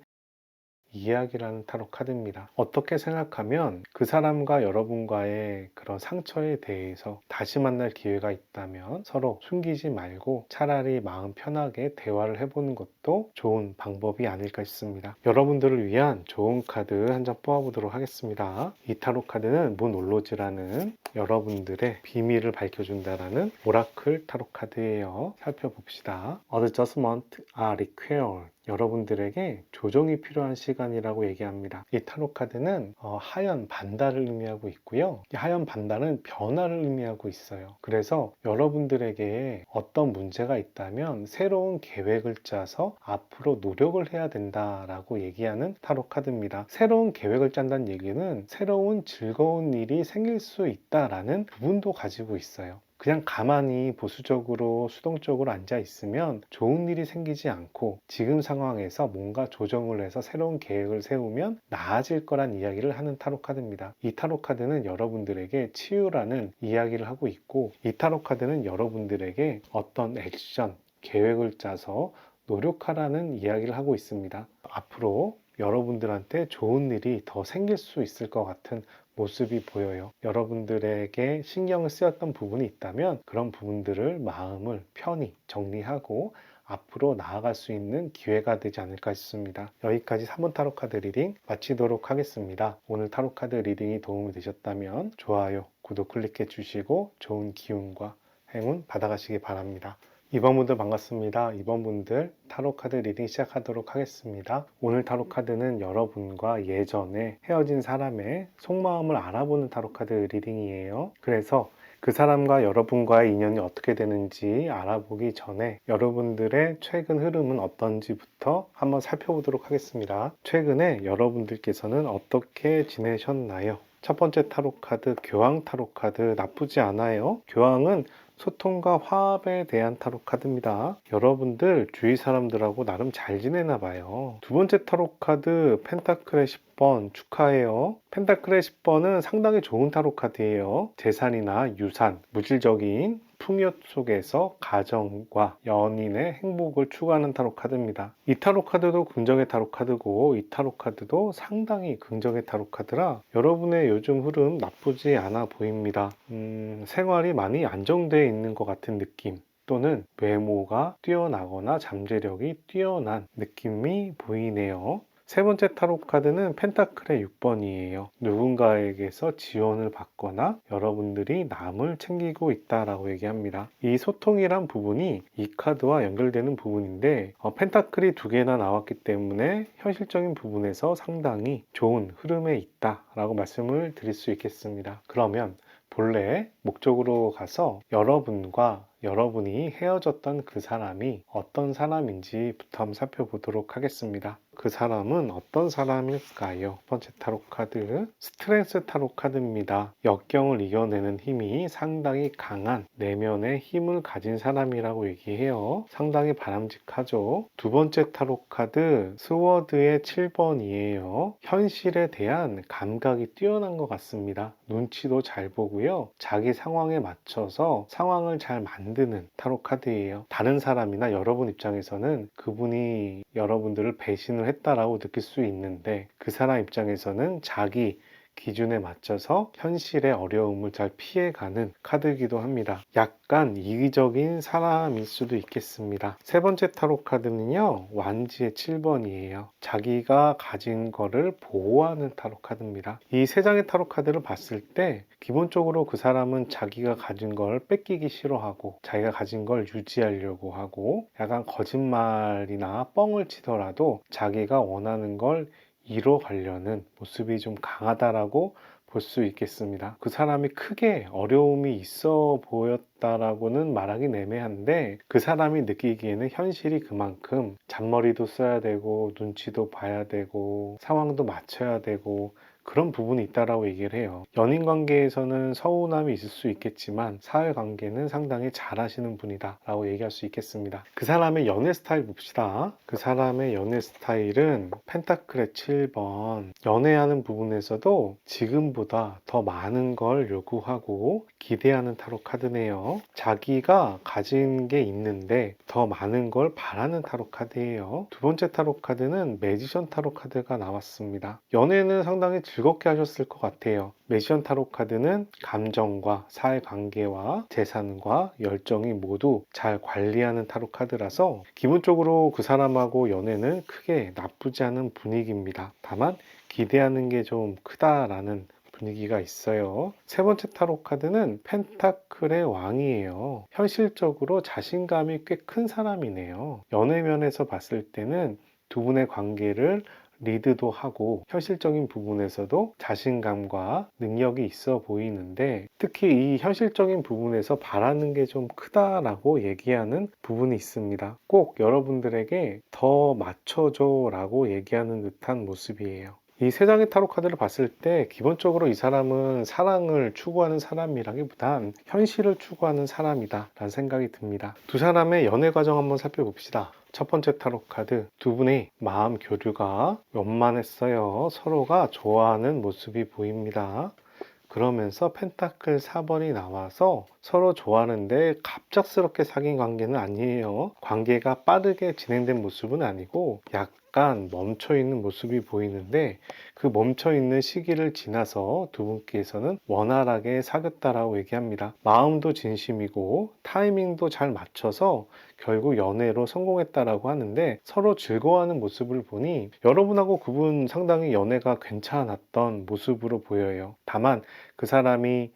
이야기라는 타로 카드입니다. 어떻게 생각하면 그 사람과 여러분과의 그런 상처에 대해서 다시 만날 기회가 있다면 서로 숨기지 말고 차라리 마음 편하게 대화를 해보는 것도 좋은 방법이 아닐까 싶습니다. 여러분들을 위한 좋은 카드 한 장 뽑아보도록 하겠습니다. 이 타로 카드는 문 올로지라는 여러분들의 비밀을 밝혀준다라는 오라클 타로 카드예요. 살펴봅시다. Adjustment are required. 여러분들에게 조정이 필요한 시간이라고 얘기합니다. 이 타로 카드는 하얀 반달을 의미하고 있고요. 이 하얀 반달은 변화를 의미하고 있어요. 그래서 여러분들에게 어떤 문제가 있다면 새로운 계획을 짜서 앞으로 노력을 해야 된다라고 얘기하는 타로 카드입니다. 새로운 계획을 짠다는 얘기는 새로운 즐거운 일이 생길 수 있다라는 부분도 가지고 있어요. 그냥 가만히 보수적으로 수동적으로 앉아 있으면 좋은 일이 생기지 않고 지금 상황에서 뭔가 조정을 해서 새로운 계획을 세우면 나아질 거란 이야기를 하는 타로 카드입니다. 이 타로 카드는 여러분들에게 치유라는 이야기를 하고 있고, 이 타로 카드는 여러분들에게 어떤 액션, 계획을 짜서 노력하라는 이야기를 하고 있습니다. 앞으로 여러분들한테 좋은 일이 더 생길 수 있을 것 같은 모습이 보여요. 여러분들에게 신경을 쓰였던 부분이 있다면 그런 부분들을 마음을 편히 정리하고 앞으로 나아갈 수 있는 기회가 되지 않을까 싶습니다. 여기까지 3번 타로 카드 리딩 마치도록 하겠습니다. 오늘 타로 카드 리딩이 도움이 되셨다면 좋아요, 구독 클릭해 주시고 좋은 기운과 행운 받아가시기 바랍니다. 2번 분들 반갑습니다. 2번 분들 타로 카드 리딩 시작하도록 하겠습니다. 오늘 타로 카드는 여러분과 예전에 헤어진 사람의 속마음을 알아보는 타로 카드 리딩이에요. 그래서 그 사람과 여러분과의 인연이 어떻게 되는지 알아보기 전에 여러분들의 최근 흐름은 어떤지부터 한번 살펴보도록 하겠습니다. 최근에 여러분들께서는 어떻게 지내셨나요? 첫 번째 타로 카드 교황 타로 카드 나쁘지 않아요. 교황은 소통과 화합에 대한 타로 카드입니다. 여러분들 주위 사람들하고 나름 잘 지내나 봐요. 두 번째 타로 카드 펜타클의 10번 축하해요. 펜타클의 10번은 상당히 좋은 타로 카드예요. 재산이나 유산, 물질적인 풍요 속에서 가정과 연인의 행복을 추구하는 타로 카드입니다. 이 타로 카드도 긍정의 타로 카드고 이 타로 카드도 상당히 긍정의 타로 카드라 여러분의 요즘 흐름 나쁘지 않아 보입니다. 생활이 많이 안정되어 있는 것 같은 느낌, 또는 외모가 뛰어나거나 잠재력이 뛰어난 느낌이 보이네요. 세 번째 타로 카드는 펜타클의 6번이에요. 누군가에게서 지원을 받거나 여러분들이 남을 챙기고 있다라고 얘기합니다. 이 소통이란 부분이 이 카드와 연결되는 부분인데 펜타클이 두 개나 나왔기 때문에 현실적인 부분에서 상당히 좋은 흐름에 있다라고 말씀을 드릴 수 있겠습니다. 그러면 본래 목적으로 가서 여러분과 여러분이 헤어졌던 그 사람이 어떤 사람인지부터 한번 살펴보도록 하겠습니다. 그 사람은 어떤 사람일까요? 첫 번째 타로 카드 스트렝스 타로 카드입니다. 역경을 이겨내는 힘이 상당히 강한 내면의 힘을 가진 사람이라고 얘기해요. 상당히 바람직하죠. 두 번째 타로 카드 스워드의 7번이에요. 현실에 대한 감각이 뛰어난 것 같습니다. 눈치도 잘 보고요. 자기 상황에 맞춰서 상황을 잘 만드는 타로 카드예요. 다른 사람이나 여러분 입장에서는 그분이 여러분들을 배신을 했다라고 느낄 수 있는데 그 사람 입장에서는 자기 기준에 맞춰서 현실의 어려움을 잘 피해가는 카드이기도 합니다. 약간 이기적인 사람일 수도 있겠습니다. 세 번째 타로 카드는요, 완지의 7번이에요. 자기가 가진 거를 보호하는 타로 카드입니다. 이 세 장의 타로 카드를 봤을 때 기본적으로 그 사람은 자기가 가진 걸 뺏기기 싫어하고 자기가 가진 걸 유지하려고 하고 약간 거짓말이나 뻥을 치더라도 자기가 원하는 걸 이뤄가려는 모습이 좀 강하다라고 볼 수 있겠습니다. 그 사람이 크게 어려움이 있어 보였다라고는 말하긴 애매한데 그 사람이 느끼기에는 현실이 그만큼 잔머리도 써야 되고 눈치도 봐야 되고 상황도 맞춰야 되고 그런 부분이 있다라고 얘기를 해요. 연인 관계에서는 서운함이 있을 수 있겠지만 사회 관계는 상당히 잘하시는 분이다 라고 얘기할 수 있겠습니다. 그 사람의 연애 스타일 봅시다. 그 사람의 연애 스타일은 펜타클의 7번, 연애하는 부분에서도 지금보다 더 많은 걸 요구하고 기대하는 타로 카드네요. 자기가 가진 게 있는데 더 많은 걸 바라는 타로 카드예요. 두 번째 타로 카드는 매지션 타로 카드가 나왔습니다. 연애는 상당히 즐겁게 하셨을 것 같아요. 매지션 타로 카드는 감정과 사회관계와 재산과 열정이 모두 잘 관리하는 타로 카드라서 기본적으로 그 사람하고 연애는 크게 나쁘지 않은 분위기입니다. 다만 기대하는 게 좀 크다라는 분위기가 있어요. 세 번째 타로 카드는 펜타클의 왕이에요. 현실적으로 자신감이 꽤 큰 사람이네요. 연애면에서 봤을 때는 두 분의 관계를 리드도 하고 현실적인 부분에서도 자신감과 능력이 있어 보이는데 특히 이 현실적인 부분에서 바라는 게 좀 크다라고 얘기하는 부분이 있습니다. 꼭 여러분들에게 더 맞춰줘 라고 얘기하는 듯한 모습이에요. 이 세 장의 타로 카드를 봤을 때 기본적으로 이 사람은 사랑을 추구하는 사람이라기보단 현실을 추구하는 사람이다 라는 생각이 듭니다. 두 사람의 연애 과정 한번 살펴봅시다. 첫 번째 타로 카드, 두 분의 마음 교류가 원만했어요. 서로가 좋아하는 모습이 보입니다. 그러면서 펜타클 4번이 나와서 서로 좋아하는데 갑작스럽게 사귄 관계는 아니에요. 관계가 빠르게 진행된 모습은 아니고 약간 멈춰있는 모습이 보이는데 그 멈춰있는 시기를 지나서 두 분께서는 원활하게 사귀었다라고 얘기합니다. 마음도 진심이고 타이밍도 잘 맞춰서 결국 연애로 성공했다라고 하는데 서로 즐거워하는 모습을 보니 여러분하고 그분 상당히 연애가 괜찮았던 모습으로 보여요. 다만 그 사람이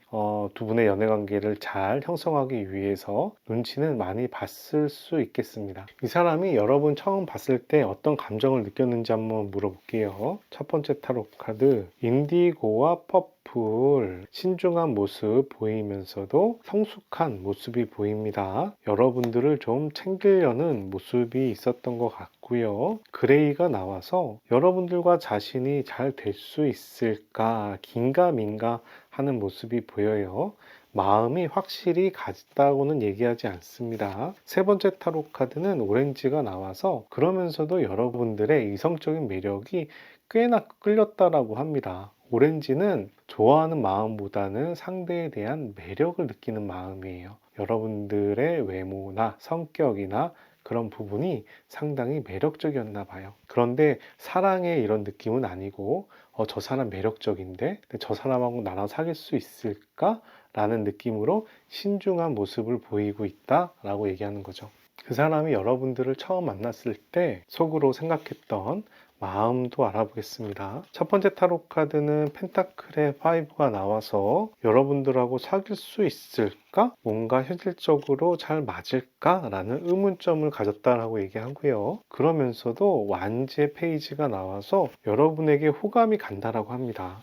두 분의 연애 관계를 잘 형성하기 위해서 눈치는 많이 봤을 수 있겠습니다. 이 사람이 여러분 처음 봤을 때 어떤 감정을 느꼈는지 한번 물어볼게요. 첫 번째 타로 카드, 인디고와 퍼플, 신중한 모습 보이면서도 성숙한 모습이 보입니다. 여러분들을 좀 챙기려는 모습이 있었던 것 같고요. 그레이가 나와서 여러분들과 자신이 잘 될 수 있을까 긴가민가 하는 모습이 보여요. 마음이 확실히 같다고는 얘기하지 않습니다. 세 번째 타로 카드는 오렌지가 나와서 그러면서도 여러분들의 이성적인 매력이 꽤나 끌렸다라고 합니다. 오렌지는 좋아하는 마음보다는 상대에 대한 매력을 느끼는 마음이에요. 여러분들의 외모나 성격이나 그런 부분이 상당히 매력적이었나 봐요. 그런데 사랑의 이런 느낌은 아니고 저 사람 매력적인데 저 사람하고 나랑 사귈 수 있을까? 라는 느낌으로 신중한 모습을 보이고 있다라고 얘기하는 거죠. 그 사람이 여러분들을 처음 만났을 때 속으로 생각했던 마음도 알아보겠습니다. 첫 번째 타로 카드는 펜타클의 5가 나와서 여러분들하고 사귈 수 있을까? 뭔가 현실적으로 잘 맞을까? 라는 의문점을 가졌다라고 얘기하고요. 그러면서도 완지의 페이지가 나와서 여러분에게 호감이 간다라고 합니다.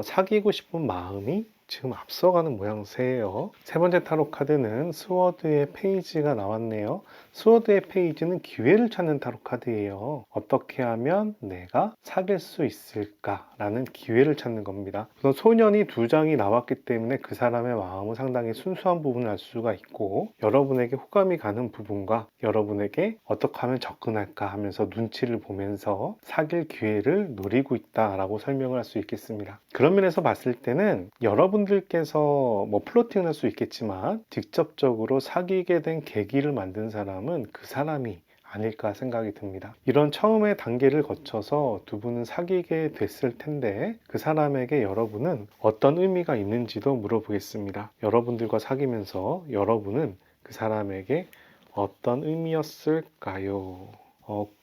사귀고 싶은 마음이 지금 앞서가는 모양새예요. 세 번째 타로 카드는 스워드의 페이지가 나왔네요. 스워드의 페이지는 기회를 찾는 타로 카드예요. 어떻게 하면 내가 사귈 수 있을까? 라는 기회를 찾는 겁니다. 우선 소년이 두 장이 나왔기 때문에 그 사람의 마음은 상당히 순수한 부분을 알 수가 있고 여러분에게 호감이 가는 부분과 여러분에게 어떻게 하면 접근할까 하면서 눈치를 보면서 사귈 기회를 노리고 있다라고 설명을 할 수 있겠습니다. 그런 면에서 봤을 때는 여러분들께서 플로팅을 할 수 있겠지만 직접적으로 사귀게 된 계기를 만든 사람은 그 사람이 아닐까 생각이 듭니다. 이런 처음의 단계를 거쳐서 두 분은 사귀게 됐을 텐데 그 사람에게 여러분은 어떤 의미가 있는지도 물어보겠습니다. 여러분들과 사귀면서 여러분은 그 사람에게 어떤 의미였을까요?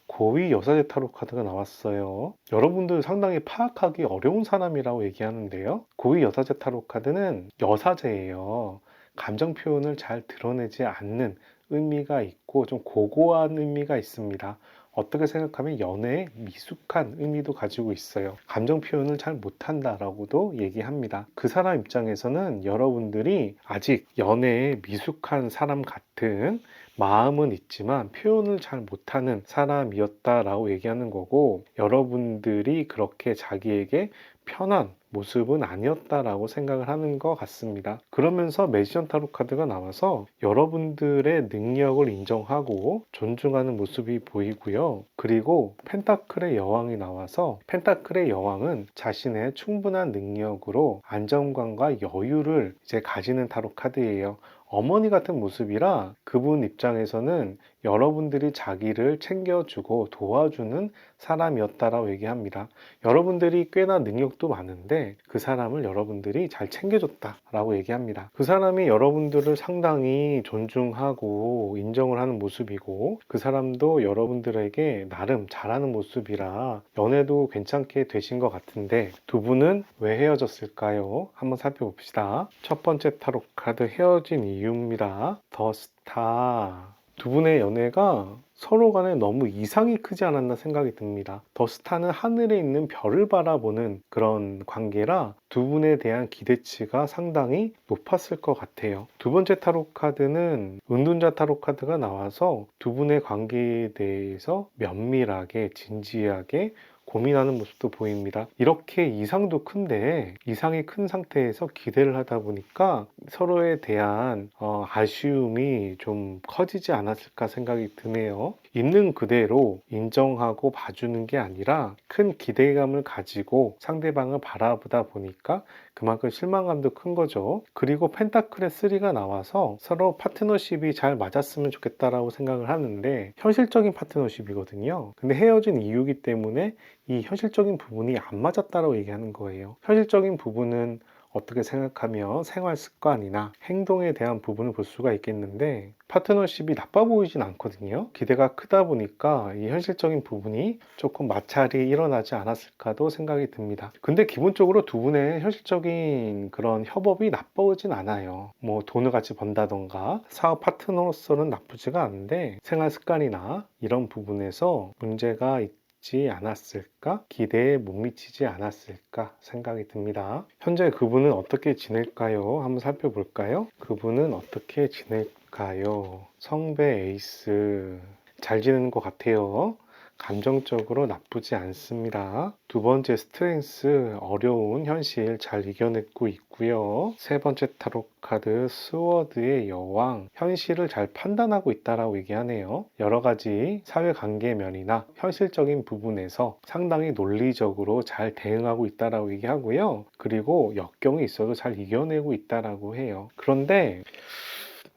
고위 여사제 타로 카드가 나왔어요. 여러분들 상당히 파악하기 어려운 사람이라고 얘기하는데요. 고위 여사제 타로 카드는 여사제예요. 감정 표현을 잘 드러내지 않는 의미가 있고 좀 고고한 의미가 있습니다. 어떻게 생각하면 연애에 미숙한 의미도 가지고 있어요. 감정 표현을 잘 못한다라고도 얘기합니다. 그 사람 입장에서는 여러분들이 아직 연애에 미숙한 사람 같은 마음은 있지만 표현을 잘 못하는 사람이었다라고 얘기하는 거고, 여러분들이 그렇게 자기에게 편한 모습은 아니었다라고 생각을 하는 것 같습니다. 그러면서 매지션 타로 카드가 나와서 여러분들의 능력을 인정하고 존중하는 모습이 보이고요. 그리고 펜타클의 여왕이 나와서, 펜타클의 여왕은 자신의 충분한 능력으로 안정감과 여유를 이제 가지는 타로 카드예요. 어머니 같은 모습이라 그분 입장에서는 여러분들이 자기를 챙겨주고 도와주는 사람이었다라고 얘기합니다. 여러분들이 꽤나 능력도 많은데 그 사람을 여러분들이 잘 챙겨줬다라고 얘기합니다. 그 사람이 여러분들을 상당히 존중하고 인정을 하는 모습이고, 그 사람도 여러분들에게 나름 잘하는 모습이라 연애도 괜찮게 되신 것 같은데, 두 분은 왜 헤어졌을까요? 한번 살펴봅시다. 첫 번째 타로 카드, 헤어진 이유입니다. 더 스타. 두 분의 연애가 서로 간에 너무 이상이 크지 않았나 생각이 듭니다. 더 스타는 하늘에 있는 별을 바라보는 그런 관계라 두 분에 대한 기대치가 상당히 높았을 것 같아요. 두 번째 타로 카드는 은둔자 타로 카드가 나와서 두 분의 관계에 대해서 면밀하게 진지하게 고민하는 모습도 보입니다. 이렇게 이상도 큰데, 이상이 큰 상태에서 기대를 하다 보니까 서로에 대한 아쉬움이 좀 커지지 않았을까 생각이 드네요. 있는 그대로 인정하고 봐주는 게 아니라 큰 기대감을 가지고 상대방을 바라보다 보니까 그만큼 실망감도 큰 거죠. 그리고 펜타클의 3가 나와서 서로 파트너십이 잘 맞았으면 좋겠다라고 생각을 하는데, 현실적인 파트너십이거든요. 근데 헤어진 이유이기 때문에 이 현실적인 부분이 안 맞았다라고 얘기하는 거예요. 현실적인 부분은 어떻게 생각하면 생활 습관이나 행동에 대한 부분을 볼 수가 있겠는데, 파트너십이 나빠 보이진 않거든요. 기대가 크다 보니까 이 현실적인 부분이 조금 마찰이 일어나지 않았을까도 생각이 듭니다. 근데 기본적으로 두 분의 현실적인 그런 협업이 나쁘진 않아요. 뭐 돈을 같이 번다던가 사업 파트너로서는 나쁘지가 않은데, 생활 습관이나 이런 부분에서 문제가 있지 않았을까? 기대에 못 미치지 않았을까 생각이 듭니다. 현재 그분은 어떻게 지낼까요? 한번 살펴볼까요? 그분은 어떻게 지낼까요? 성배 에이스, 잘 지내는 것 같아요. 감정적으로 나쁘지 않습니다. 두 번째 스트렝스, 어려운 현실 잘 이겨내고 있고요. 세 번째 타로 카드, 스워드의 여왕, 현실을 잘 판단하고 있다라고 얘기하네요. 여러 가지 사회관계 면이나 현실적인 부분에서 상당히 논리적으로 잘 대응하고 있다라고 얘기하고요. 그리고 역경이 있어도 잘 이겨내고 있다라고 해요. 그런데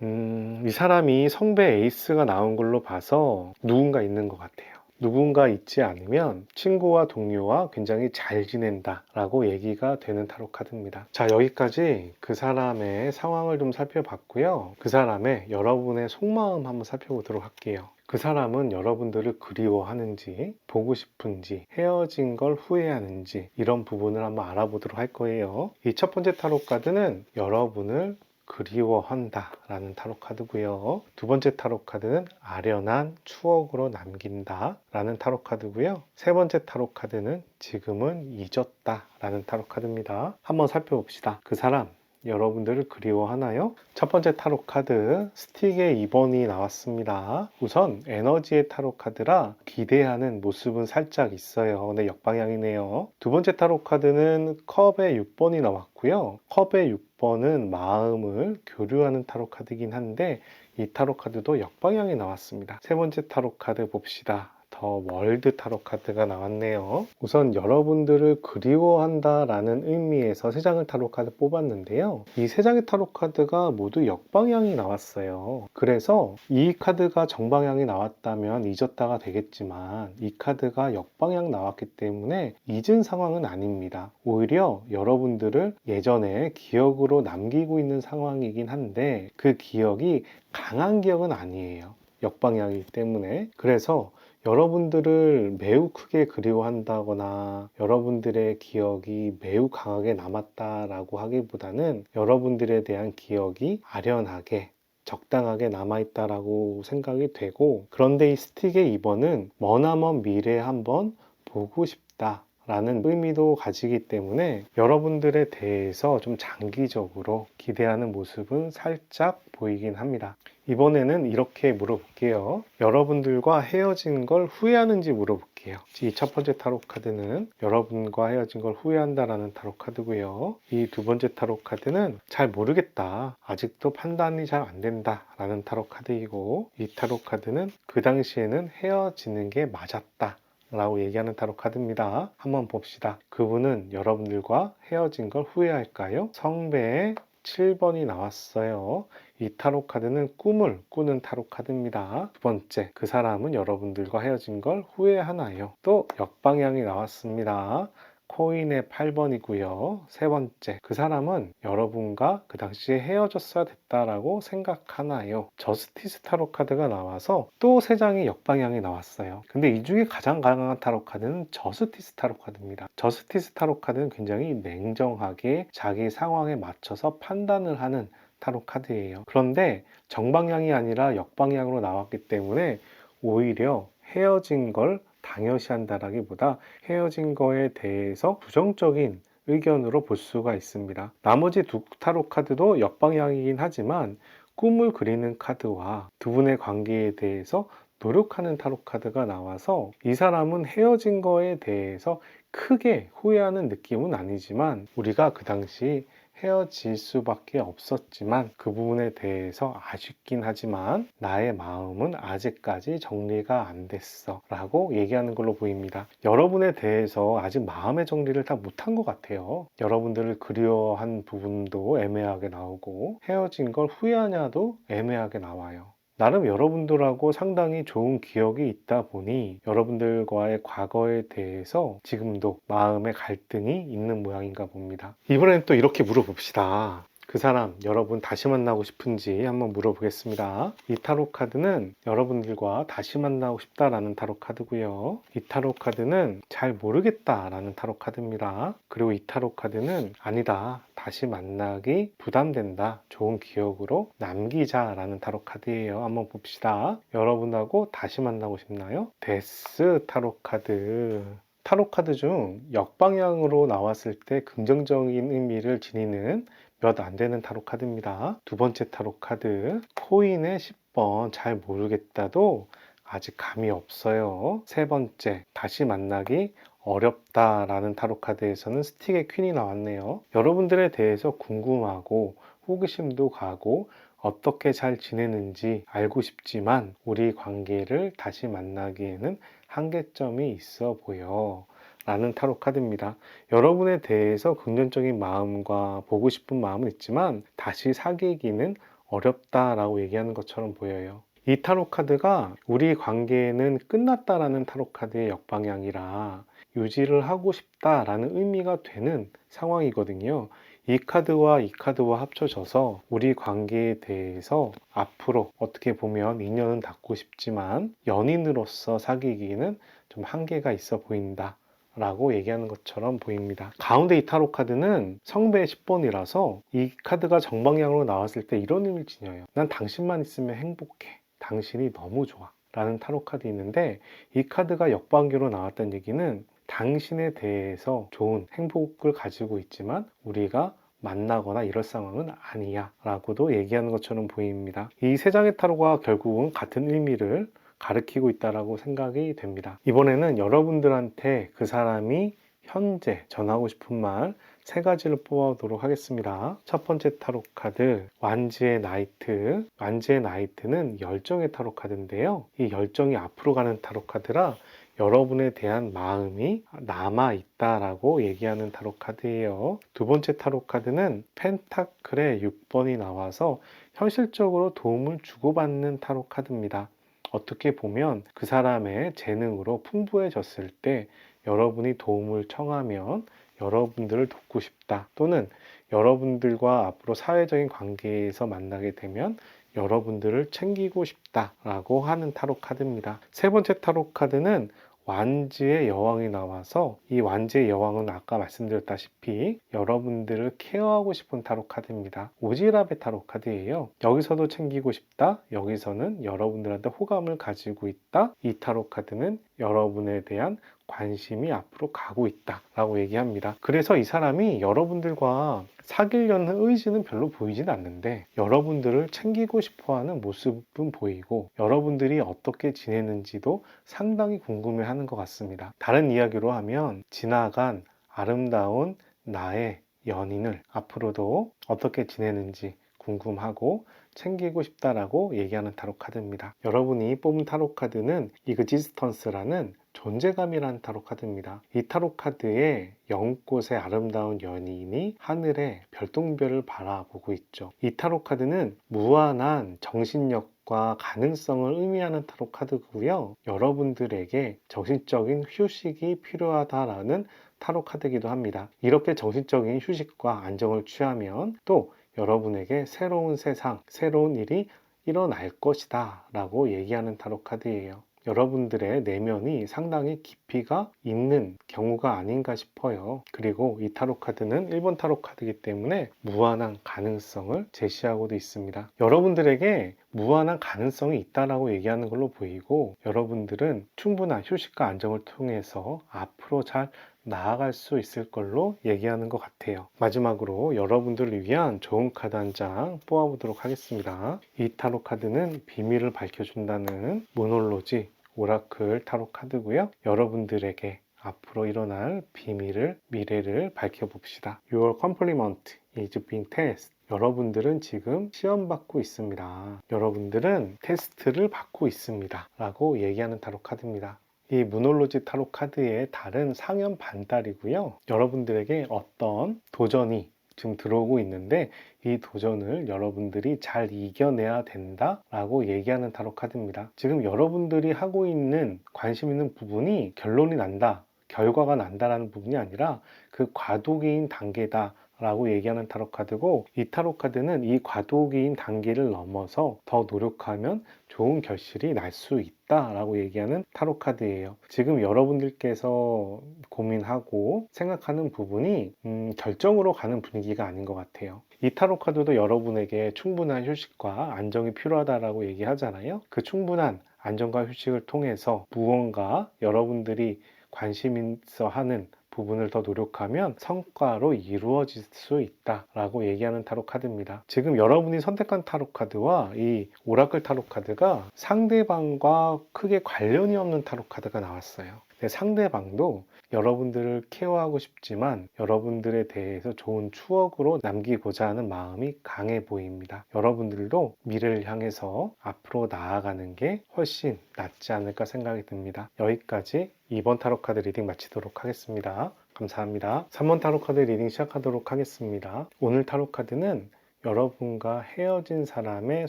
이 사람이 성배 에이스가 나온 걸로 봐서 누군가 있는 것 같아요. 누군가 있지 않으면 친구와 동료와 굉장히 잘 지낸다 라고 얘기가 되는 타로 카드입니다. 자, 여기까지 그 사람의 상황을 좀 살펴봤고요. 그 사람의 여러분의 속마음 한번 살펴보도록 할게요. 그 사람은 여러분들을 그리워하는지, 보고 싶은지, 헤어진 걸 후회하는지, 이런 부분을 한번 알아보도록 할 거예요. 이 첫 번째 타로 카드는 여러분을 그리워한다 라는 타로 카드고요. 두 번째 타로 카드는 아련한 추억으로 남긴다 라는 타로 카드고요. 세 번째 타로 카드는 지금은 잊었다 라는 타로 카드입니다. 한번 살펴봅시다. 그 사람 여러분들을 그리워하나요? 첫 번째 타로 카드, 스틱의 2번이 나왔습니다. 우선 에너지의 타로 카드라 기대하는 모습은 살짝 있어요. 근데 역방향이네요. 두 번째 타로 카드는 컵의 6번이 나왔고요. 컵의 6번은 마음을 교류하는 타로 카드이긴 한데, 이 타로 카드도 역방향이 나왔습니다. 세 번째 타로 카드 봅시다. 더 월드 타로 카드가 나왔네요. 우선 여러분들을 그리워한다 라는 의미에서 세 장의 타로 카드 뽑았는데요. 이 세 장의 타로 카드가 모두 역방향이 나왔어요. 그래서 이 카드가 정방향이 나왔다면 잊었다가 되겠지만, 이 카드가 역방향 나왔기 때문에 잊은 상황은 아닙니다. 오히려 여러분들을 예전에 기억으로 남기고 있는 상황이긴 한데, 그 기억이 강한 기억은 아니에요. 역방향이기 때문에. 그래서 여러분들을 매우 크게 그리워한다거나 여러분들의 기억이 매우 강하게 남았다라고 하기보다는 여러분들에 대한 기억이 아련하게 적당하게 남아있다라고 생각이 되고, 그런데 이 스틱의 2번은 머나먼 미래에 한번 보고 싶다 라는 의미도 가지기 때문에 여러분들에 대해서 좀 장기적으로 기대하는 모습은 살짝 보이긴 합니다. 이번에는 이렇게 물어볼게요. 여러분들과 헤어진 걸 후회하는지 물어볼게요. 이 첫 번째 타로 카드는 여러분과 헤어진 걸 후회한다라는 타로 카드고요. 이 두 번째 타로 카드는 잘 모르겠다. 아직도 판단이 잘 안 된다. 라는 타로 카드이고, 이 타로 카드는 그 당시에는 헤어지는 게 맞았다. 라고 얘기하는 타로 카드입니다. 한번 봅시다. 그분은 여러분들과 헤어진 걸 후회할까요? 성배의 7번이 나왔어요. 이 타로 카드는 꿈을 꾸는 타로 카드입니다. 두 번째, 그 사람은 여러분들과 헤어진 걸 후회하나요? 또 역방향이 나왔습니다. 코인의 8번이고요. 세 번째, 그 사람은 여러분과 그 당시에 헤어졌어야 됐다라고 생각하나요? 저스티스 타로 카드가 나와서 또 세 장의 역방향이 나왔어요. 근데 이 중에 가장 강한 타로 카드는 저스티스 타로 카드입니다. 저스티스 타로 카드는 굉장히 냉정하게 자기 상황에 맞춰서 판단을 하는 타로 카드예요. 그런데 정방향이 아니라 역방향으로 나왔기 때문에 오히려 헤어진 걸 당연시한다라기보다 헤어진 거에 대해서 부정적인 의견으로 볼 수가 있습니다. 나머지 두 타로 카드도 역방향이긴 하지만 꿈을 그리는 카드와 두 분의 관계에 대해서 노력하는 타로 카드가 나와서 이 사람은 헤어진 거에 대해서 크게 후회하는 느낌은 아니지만 우리가 그 당시 헤어질 수밖에 없었지만 그 부분에 대해서 아쉽긴 하지만 나의 마음은 아직까지 정리가 안 됐어 라고 얘기하는 걸로 보입니다. 여러분에 대해서 아직 마음의 정리를 다 못한 것 같아요. 여러분들을 그리워한 부분도 애매하게 나오고 헤어진 걸 후회하냐도 애매하게 나와요. 나름 여러분들하고 상당히 좋은 기억이 있다 보니 여러분들과의 과거에 대해서 지금도 마음의 갈등이 있는 모양인가 봅니다. 이번엔 또 이렇게 물어봅시다. 그 사람 여러분 다시 만나고 싶은지 한번 물어보겠습니다. 이 타로 카드는 여러분들과 다시 만나고 싶다라는 타로 카드고요. 이 타로 카드는 잘 모르겠다라는 타로 카드입니다. 그리고 이 타로 카드는 아니다. 다시 만나기 부담된다. 좋은 기억으로 남기자라는 타로 카드예요. 한번 봅시다. 여러분하고 다시 만나고 싶나요? 데스 타로 카드. 타로 카드 중 역방향으로 나왔을 때 긍정적인 의미를 지니는 몇 안 되는 타로 카드입니다. 두 번째 타로 카드, 코인의 10번 잘 모르겠다도 아직 감이 없어요. 세 번째, 다시 만나기 어렵다라는 타로 카드에서는 스틱의 퀸이 나왔네요. 여러분들에 대해서 궁금하고 호기심도 가고 어떻게 잘 지내는지 알고 싶지만 우리 관계를 다시 만나기에는 한계점이 있어 보여 라는 타로 카드입니다. 여러분에 대해서 긍정적인 마음과 보고 싶은 마음은 있지만 다시 사귀기는 어렵다라고 얘기하는 것처럼 보여요. 이 타로 카드가 우리 관계는 끝났다라는 타로 카드의 역방향이라 유지를 하고 싶다라는 의미가 되는 상황이거든요. 이 카드와 이 카드와 합쳐져서 우리 관계에 대해서 앞으로 어떻게 보면 인연은 닿고 싶지만 연인으로서 사귀기는 좀 한계가 있어 보인다 라고 얘기하는 것처럼 보입니다. 가운데 이 타로 카드는 성배의 10번이라서 이 카드가 정방향으로 나왔을 때 이런 의미를 지녀요. 난 당신만 있으면 행복해. 당신이 너무 좋아. 라는 타로 카드 있는데 이 카드가 역방향으로 나왔다는 얘기는 당신에 대해서 좋은 행복을 가지고 있지만 우리가 만나거나 이럴 상황은 아니야 라고도 얘기하는 것처럼 보입니다. 이 세 장의 타로가 결국은 같은 의미를 가리키고 있다고 생각이 됩니다. 이번에는 여러분들한테 그 사람이 현재 전하고 싶은 말 세 가지를 뽑아보도록 하겠습니다. 첫 번째 타로 카드 완지의 나이트. 완지의 나이트는 열정의 타로 카드인데요. 이 열정이 앞으로 가는 타로 카드라 여러분에 대한 마음이 남아있다라고 얘기하는 타로 카드예요. 두 번째 타로 카드는 펜타클의 6번이 나와서 현실적으로 도움을 주고받는 타로 카드입니다. 어떻게 보면 그 사람의 재능으로 풍부해졌을 때 여러분이 도움을 청하면 여러분들을 돕고 싶다 또는 여러분들과 앞으로 사회적인 관계에서 만나게 되면 여러분들을 챙기고 싶다라고 하는 타로 카드입니다. 세 번째 타로 카드는 완지의 여왕이 나와서 이 완지의 여왕은 아까 말씀드렸다시피 여러분들을 케어하고 싶은 타로 카드입니다. 오지랖의 타로 카드예요. 여기서도 챙기고 싶다. 여기서는 여러분들한테 호감을 가지고 있다. 이 타로 카드는 여러분에 대한 관심이 앞으로 가고 있다라고 얘기합니다. 그래서 이 사람이 여러분들과 사귀려는 의지는 별로 보이진 않는데 여러분들을 챙기고 싶어하는 모습은 보이고 여러분들이 어떻게 지내는지도 상당히 궁금해하는 것 같습니다. 다른 이야기로 하면 지나간 아름다운 나의 연인을 앞으로도 어떻게 지내는지 궁금하고 챙기고 싶다라고 얘기하는 타로 카드입니다. 여러분이 뽑은 타로 카드는 이그지스턴스라는 존재감이라는 타로 카드입니다. 이 타로 카드에 영꽃의 아름다운 연인이 하늘의 별똥별을 바라보고 있죠. 이 타로 카드는 무한한 정신력과 가능성을 의미하는 타로 카드고요. 여러분들에게 정신적인 휴식이 필요하다라는 타로 카드이기도 합니다. 이렇게 정신적인 휴식과 안정을 취하면 또 여러분에게 새로운 세상, 새로운 일이 일어날 것이다 라고 얘기하는 타로 카드예요. 여러분들의 내면이 상당히 깊이가 있는 경우가 아닌가 싶어요. 그리고 이 타로 카드는 일본 타로 카드이기 때문에 무한한 가능성을 제시하고도 있습니다. 여러분들에게 무한한 가능성이 있다라고 얘기하는 걸로 보이고 여러분들은 충분한 휴식과 안정을 통해서 앞으로 잘 나아갈 수 있을 걸로 얘기하는 것 같아요. 마지막으로 여러분들을 위한 좋은 카드 한 장 뽑아보도록 하겠습니다. 이 타로 카드는 비밀을 밝혀준다는 모놀로지 오라클 타로 카드고요. 여러분들에게 앞으로 일어날 비밀을, 미래를 밝혀봅시다. Your compliment is being tested. 여러분들은 지금 시험받고 있습니다. 여러분들은 테스트를 받고 있습니다. 라고 얘기하는 타로 카드입니다. 이 무놀로지 타로 카드의 다른 상현 반달이고요. 여러분들에게 어떤 도전이 지금 들어오고 있는데 이 도전을 여러분들이 잘 이겨내야 된다라고 얘기하는 타로 카드입니다. 지금 여러분들이 하고 있는 관심 있는 부분이 결론이 난다, 결과가 난다라는 부분이 아니라 그 과도기인 단계다 라고 얘기하는 타로 카드고 이 타로 카드는 이 과도기인 단계를 넘어서 더 노력하면 좋은 결실이 날 수 있다 라고 얘기하는 타로 카드예요. 지금 여러분들께서 고민하고 생각하는 부분이 결정으로 가는 분위기가 아닌 것 같아요. 이 타로 카드도 여러분에게 충분한 휴식과 안정이 필요하다라고 얘기하잖아요. 그 충분한 안정과 휴식을 통해서 무언가 여러분들이 관심 있어 하는 부분을 더 노력하면 성과로 이루어질 수 있다라고 얘기하는 타로 카드입니다. 지금 여러분이 선택한 타로 카드와 이 오라클 타로 카드가 상대방과 크게 관련이 없는 타로 카드가 나왔어요. 상대방도 여러분들을 케어하고 싶지만 여러분들에 대해서 좋은 추억으로 남기고자 하는 마음이 강해 보입니다. 여러분들도 미래를 향해서 앞으로 나아가는 게 훨씬 낫지 않을까 생각이 듭니다. 여기까지 2번 타로 카드 리딩 마치도록 하겠습니다. 감사합니다. 3번 타로 카드 리딩 시작하도록 하겠습니다. 오늘 타로 카드는 여러분과 헤어진 사람의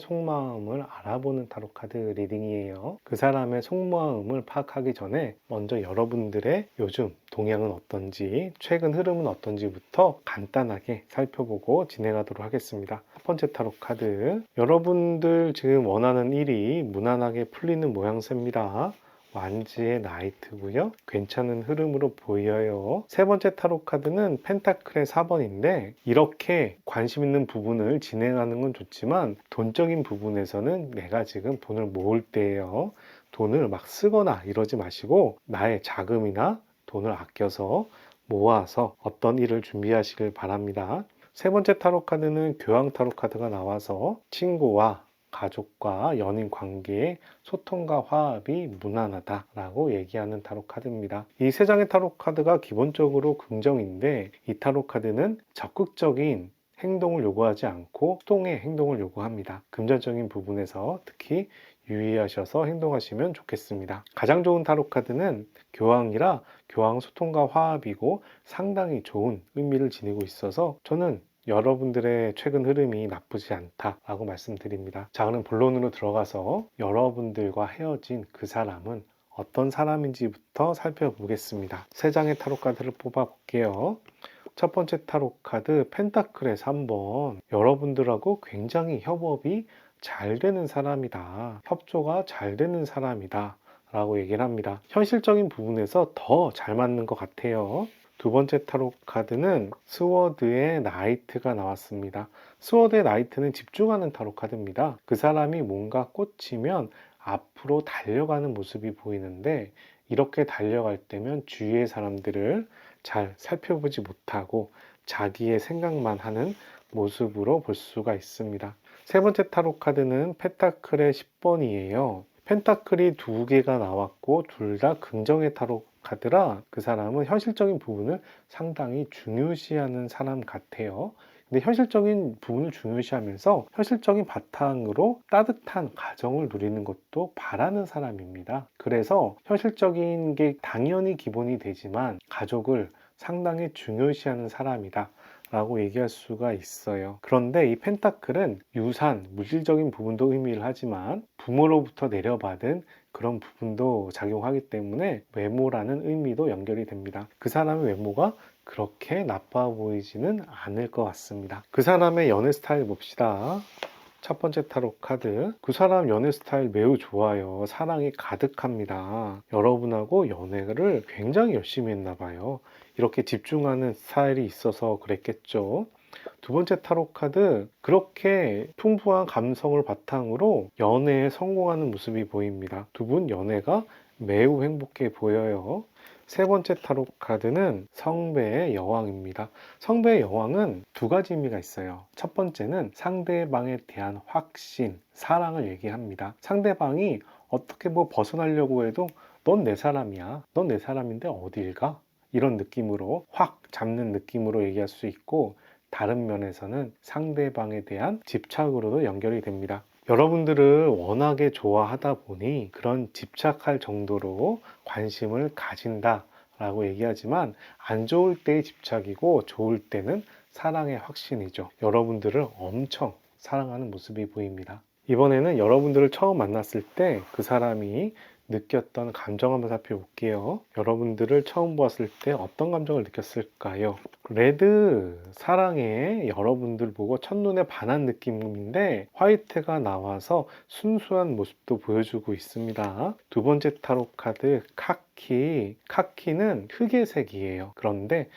속마음을 알아보는 타로 카드 리딩이에요. 그 사람의 속마음을 파악하기 전에 먼저 여러분들의 요즘 동향은 어떤지, 최근 흐름은 어떤지부터 간단하게 살펴보고 진행하도록 하겠습니다. 첫 번째 타로 카드, 여러분들 지금 원하는 일이 무난하게 풀리는 모양새입니다. 완지의 나이트고요. 괜찮은 흐름으로 보여요. 세 번째 타로 카드는 펜타클의 4번인데 이렇게 관심 있는 부분을 진행하는 건 좋지만 돈적인 부분에서는 내가 지금 돈을 모을 때예요. 돈을 막 쓰거나 이러지 마시고 나의 자금이나 돈을 아껴서 모아서 어떤 일을 준비하시길 바랍니다. 세 번째 타로 카드는 교황 타로 카드가 나와서 친구와 가족과 연인 관계의 소통과 화합이 무난하다라고 얘기하는 타로 카드입니다. 이 세 장의 타로 카드가 기본적으로 긍정인데 이 타로 카드는 적극적인 행동을 요구하지 않고 수동의 행동을 요구합니다. 금전적인 부분에서 특히 유의하셔서 행동하시면 좋겠습니다. 가장 좋은 타로 카드는 교황이라 교황 소통과 화합이고 상당히 좋은 의미를 지니고 있어서 저는 여러분들의 최근 흐름이 나쁘지 않다라고 말씀드립니다. 자, 그럼 본론으로 들어가서 여러분들과 헤어진 그 사람은 어떤 사람인지부터 살펴보겠습니다. 세 장의 타로 카드를 뽑아 볼게요. 첫 번째 타로 카드 펜타클의 3번, 여러분들하고 굉장히 협업이 잘 되는 사람이다, 협조가 잘 되는 사람이다 라고 얘기를 합니다. 현실적인 부분에서 더 잘 맞는 것 같아요. 두 번째 타로 카드는 스워드의 나이트가 나왔습니다. 스워드의 나이트는 집중하는 타로 카드입니다. 그 사람이 뭔가 꽂히면 앞으로 달려가는 모습이 보이는데 이렇게 달려갈 때면 주위의 사람들을 잘 살펴보지 못하고 자기의 생각만 하는 모습으로 볼 수가 있습니다. 세 번째 타로 카드는 펜타클의 10번이에요. 펜타클이 두 개가 나왔고 둘 다 긍정의 타로 카드라 그 사람은 현실적인 부분을 상당히 중요시하는 사람 같아요. 근데 현실적인 부분을 중요시하면서 현실적인 바탕으로 따뜻한 가정을 누리는 것도 바라는 사람입니다. 그래서 현실적인 게 당연히 기본이 되지만 가족을 상당히 중요시하는 사람이다 라고 얘기할 수가 있어요. 그런데 이 펜타클은 유산, 물질적인 부분도 의미를 하지만 부모로부터 내려받은 그런 부분도 작용하기 때문에 외모라는 의미도 연결이 됩니다. 그 사람의 외모가 그렇게 나빠 보이지는 않을 것 같습니다. 그 사람의 연애 스타일 봅시다. 첫 번째 타로 카드. 그 사람 연애 스타일 매우 좋아요. 사랑이 가득합니다. 여러분하고 연애를 굉장히 열심히 했나 봐요. 이렇게 집중하는 스타일이 있어서 그랬겠죠. 두 번째 타로 카드. 그렇게 풍부한 감성을 바탕으로 연애에 성공하는 모습이 보입니다. 두 분 연애가 매우 행복해 보여요. 세 번째 타로 카드는 성배의 여왕입니다. 성배의 여왕은 두 가지 의미가 있어요. 첫 번째는 상대방에 대한 확신, 사랑을 얘기합니다. 상대방이 어떻게 뭐 벗어나려고 해도 넌 내 사람이야. 넌 내 사람인데 어딜 가? 이런 느낌으로 확 잡는 느낌으로 얘기할 수 있고, 다른 면에서는 상대방에 대한 집착으로도 연결이 됩니다. 여러분들을 워낙에 좋아하다 보니 그런 집착할 정도로 관심을 가진다 라고 얘기하지만, 안 좋을 때의 집착이고 좋을 때는 사랑의 확신이죠. 여러분들을 엄청 사랑하는 모습이 보입니다. 이번에는 여러분들을 처음 만났을 때 그 사람이 느꼈던 감정 한번 살펴볼게요. 여러분들을 처음 보았을 때 어떤 감정을 느꼈을까요? 레드, 사랑에 여러분들 보고 첫눈에 반한 느낌인데 화이트가 나와서 순수한 모습도 보여주고 있습니다. 두 번째 타로 카드 카키. 카키는 흙의 색이에요. 그런데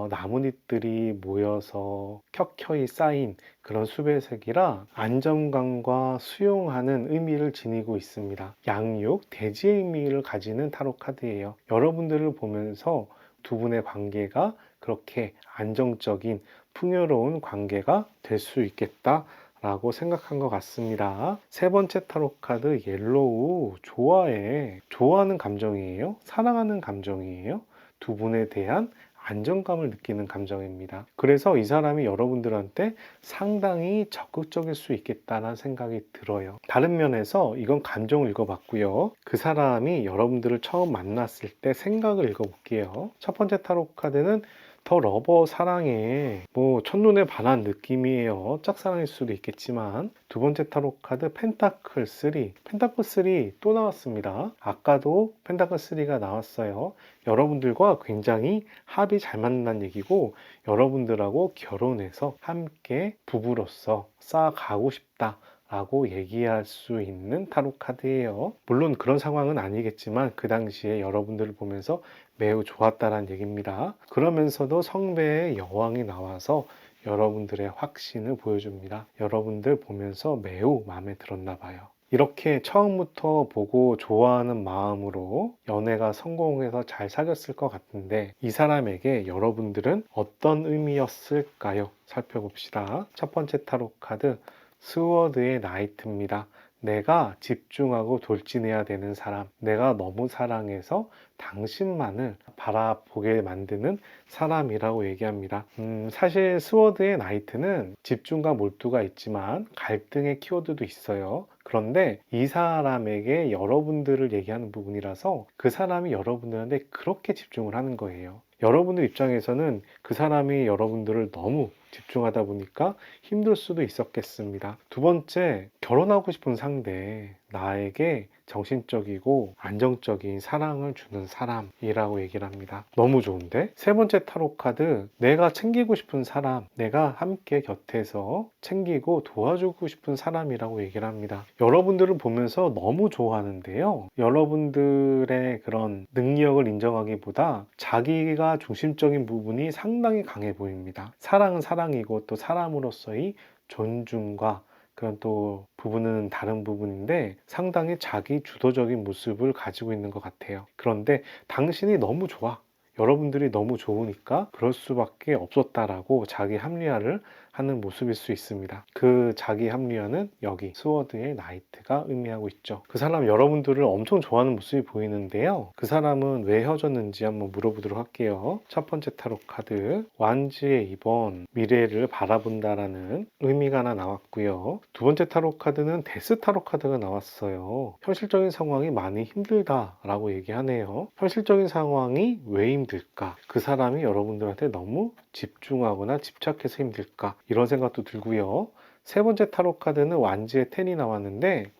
나뭇잎들이 모여서 켜켜이 쌓인 그런 숲의 색이라 안정감과 수용하는 의미를 지니고 있습니다. 양육, 대지의 의미를 가지는 타로 카드예요. 여러분들을 보면서 두 분의 관계가 그렇게 안정적인 풍요로운 관계가 될 수 있겠다 라고 생각한 것 같습니다. 세 번째 타로 카드 옐로우. 좋아해. 좋아하는 감정이에요. 사랑하는 감정이에요. 두 분에 대한 안정감을 느끼는 감정입니다. 그래서 이 사람이 여러분들한테 상당히 적극적일 수 있겠다는 생각이 들어요. 다른 면에서 이건 감정을 읽어봤고요. 그 사람이 여러분들을 처음 만났을 때 생각을 읽어볼게요. 첫 번째 타로 카드는 더 러버, 사랑해. 뭐 첫눈에 반한 느낌이에요. 짝사랑일 수도 있겠지만. 두 번째 타로 카드 펜타클 3. 펜타클 3 또 나왔습니다. 아까도 펜타클 3가 나왔어요. 여러분들과 굉장히 합이 잘 맞는다는 얘기고, 여러분들하고 결혼해서 함께 부부로서 쌓아가고 싶다 라고 얘기할 수 있는 타로 카드예요. 물론 그런 상황은 아니겠지만 그 당시에 여러분들을 보면서 매우 좋았다는 얘기입니다. 그러면서도 성배의 여왕이 나와서 여러분들의 확신을 보여줍니다. 여러분들 보면서 매우 마음에 들었나 봐요. 이렇게 처음부터 보고 좋아하는 마음으로 연애가 성공해서 잘 사귀었을 것 같은데, 이 사람에게 여러분들은 어떤 의미였을까요? 살펴봅시다. 첫 번째 타로 카드 스워드의 나이트입니다. 내가 집중하고 돌진해야 되는 사람, 내가 너무 사랑해서 당신만을 바라보게 만드는 사람이라고 얘기합니다. 사실 스워드의 나이트는 집중과 몰두가 있지만 갈등의 키워드도 있어요. 그런데 이 사람에게 여러분들을 얘기하는 부분이라서 그 사람이 여러분들한테 그렇게 집중을 하는 거예요. 여러분들 입장에서는 그 사람이 여러분들을 너무 집중하다 보니까 힘들 수도 있었겠습니다. 두 번째, 결혼하고 싶은 상대, 나에게 정신적이고 안정적인 사랑을 주는 사람이라고 얘기를 합니다. 너무 좋은데? 세 번째 타로 카드, 내가 챙기고 싶은 사람, 내가 함께 곁에서 챙기고 도와주고 싶은 사람이라고 얘기를 합니다. 여러분들을 보면서 너무 좋아하는데요. 여러분들의 그런 능력을 인정하기보다 자기가 중심적인 부분이 상당히 강해 보입니다. 사랑은 사랑이고 또 사람으로서의 존중과 그런 또 부분은 다른 부분인데 상당히 자기 주도적인 모습을 가지고 있는 것 같아요. 그런데 당신이 너무 좋아. 여러분들이 너무 좋으니까 그럴 수밖에 없었다라고 자기 합리화를 하는 모습일 수 있습니다. 그 자기 합리화는 여기 스워드의 나이트가 의미하고 있죠. 그 사람 여러분들을 엄청 좋아하는 모습이 보이는데요. 그 사람은 왜 헤어졌는지 한번 물어보도록 할게요. 첫 번째 타로 카드 완지의 2번 미래를 바라본다라는 의미가 하나 나왔고요. 두 번째 타로 카드는 데스 타로 카드가 나왔어요. 현실적인 상황이 많이 힘들다라고 얘기하네요. 현실적인 상황이 왜 힘들까? 그 사람이 여러분들한테 너무 집중하거나 집착해서 힘들까? 이런 생각도 들고요. 세 번째 타로 카드는 완지의 10이 나왔는데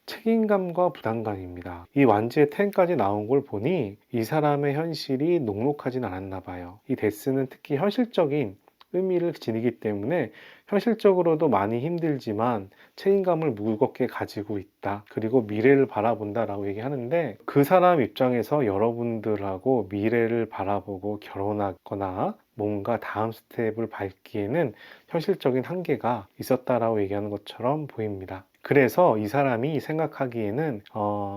책임감과 부담감입니다. 이 완지의 10까지 나온 걸 보니 이 사람의 현실이 녹록하진 않았나 봐요. 이 데스는 특히 현실적인 의미를 지니기 때문에 현실적으로도 많이 힘들지만 책임감을 무겁게 가지고 있다. 그리고 미래를 바라본다라고 얘기하는데 그 사람 입장에서 여러분들하고 미래를 바라보고 결혼하거나 뭔가 다음 스텝을 밟기에는 현실적인 한계가 있었다라고 얘기하는 것처럼 보입니다. 그래서 이 사람이 생각하기에는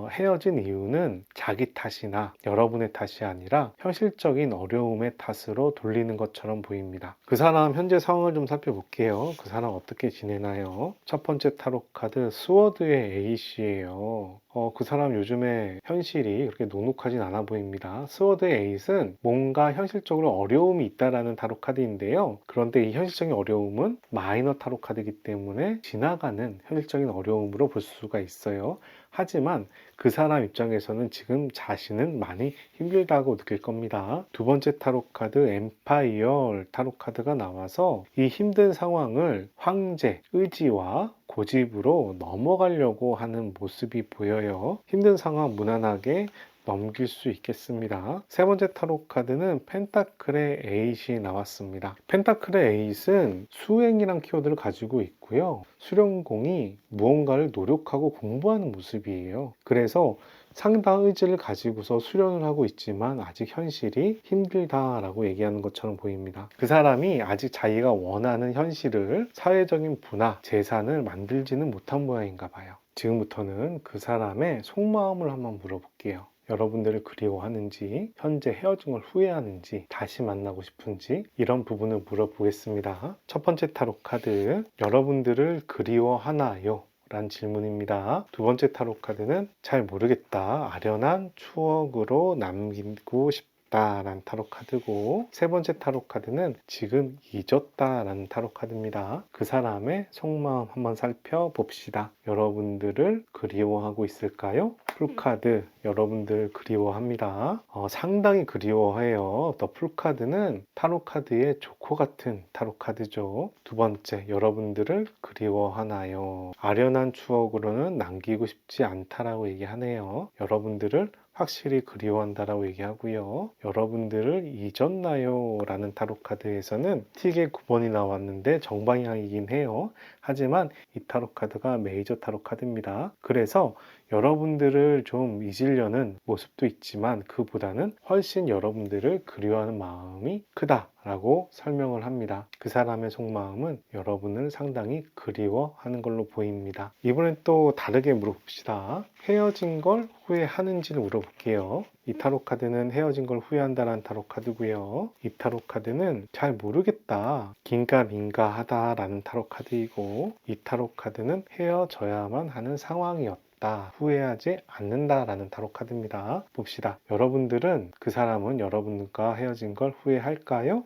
헤어진 이유는 자기 탓이나 여러분의 탓이 아니라 현실적인 어려움의 탓으로 돌리는 것처럼 보입니다. 그 사람 현재 상황을 좀 살펴볼게요. 그 사람 어떻게 지내나요? 첫 번째 타로 카드 스워드의 에이스예요. 그 사람 요즘에 현실이 그렇게 녹록하진 않아 보입니다. 스워드의 에이스는 뭔가 현실적으로 어려움이 있다라는 타로 카드인데요. 그런데 이 현실적인 어려움은 마이너 타로 카드이기 때문에 지나가는 현실적인 어려움으로 볼 수가 있어요. 하지만 그 사람 입장에서는 지금 자신은 많이 힘들다고 느낄 겁니다. 두 번째 타로 카드 엠파이어 타로 카드가 나와서 이 힘든 상황을 황제, 의지와 고집으로 넘어가려고 하는 모습이 보여요. 힘든 상황 무난하게 넘길 수 있겠습니다. 세 번째 타로 카드는 펜타클의 에잇이 나왔습니다. 펜타클의 에잇은 수행이란 키워드를 가지고 있고요. 수련공이 무언가를 노력하고 공부하는 모습이에요. 그래서 상당 의지를 가지고서 수련을 하고 있지만 아직 현실이 힘들다라고 얘기하는 것처럼 보입니다. 그 사람이 아직 자기가 원하는 현실을 사회적인 부나 재산을 만들지는 못한 모양인가 봐요. 지금부터는 그 사람의 속마음을 한번 물어볼게요. 여러분들을 그리워하는지, 현재 헤어진 걸 후회하는지, 다시 만나고 싶은지 이런 부분을 물어보겠습니다. 첫 번째 타로 카드, 여러분들을 그리워하나요? 란 질문입니다. 두 번째 타로 카드는 잘 모르겠다. 아련한 추억으로 남기고 싶다 라는 타로 카드고, 세 번째 타로 카드는 지금 잊었다 라는 타로 카드입니다. 그 사람의 속마음 한번 살펴봅시다. 여러분들을 그리워하고 있을까요? 풀카드, 여러분들 그리워합니다. 상당히 그리워해요. 더 풀카드는 타로 카드의 조커 같은 타로 카드죠. 두 번째, 여러분들을 그리워하나요? 아련한 추억으로는 남기고 싶지 않다라고 얘기하네요. 여러분들을 확실히 그리워한다라고 얘기하고요. 여러분들을 잊었나요? 라는 타로 카드에서는 틱의 9번이 나왔는데 정방향이긴 해요. 하지만 이 타로 카드가 메이저 타로 카드입니다. 그래서 여러분들을 좀 잊으려는 모습도 있지만 그보다는 훨씬 여러분들을 그리워하는 마음이 크다라고 설명을 합니다. 그 사람의 속마음은 여러분을 상당히 그리워하는 걸로 보입니다. 이번엔 또 다르게 물어봅시다. 헤어진 걸 후회하는지를 물어볼게요. 이 타로 카드는 헤어진 걸 후회한다라는 타로 카드고요. 이 타로 카드는 잘 모르겠다, 긴가민가하다 라는 타로 카드이고, 이 타로 카드는 헤어져야만 하는 상황이었다, 후회하지 않는다라는 타로 카드입니다. 봅시다. 여러분들은 그 사람은 여러분과 헤어진 걸 후회할까요?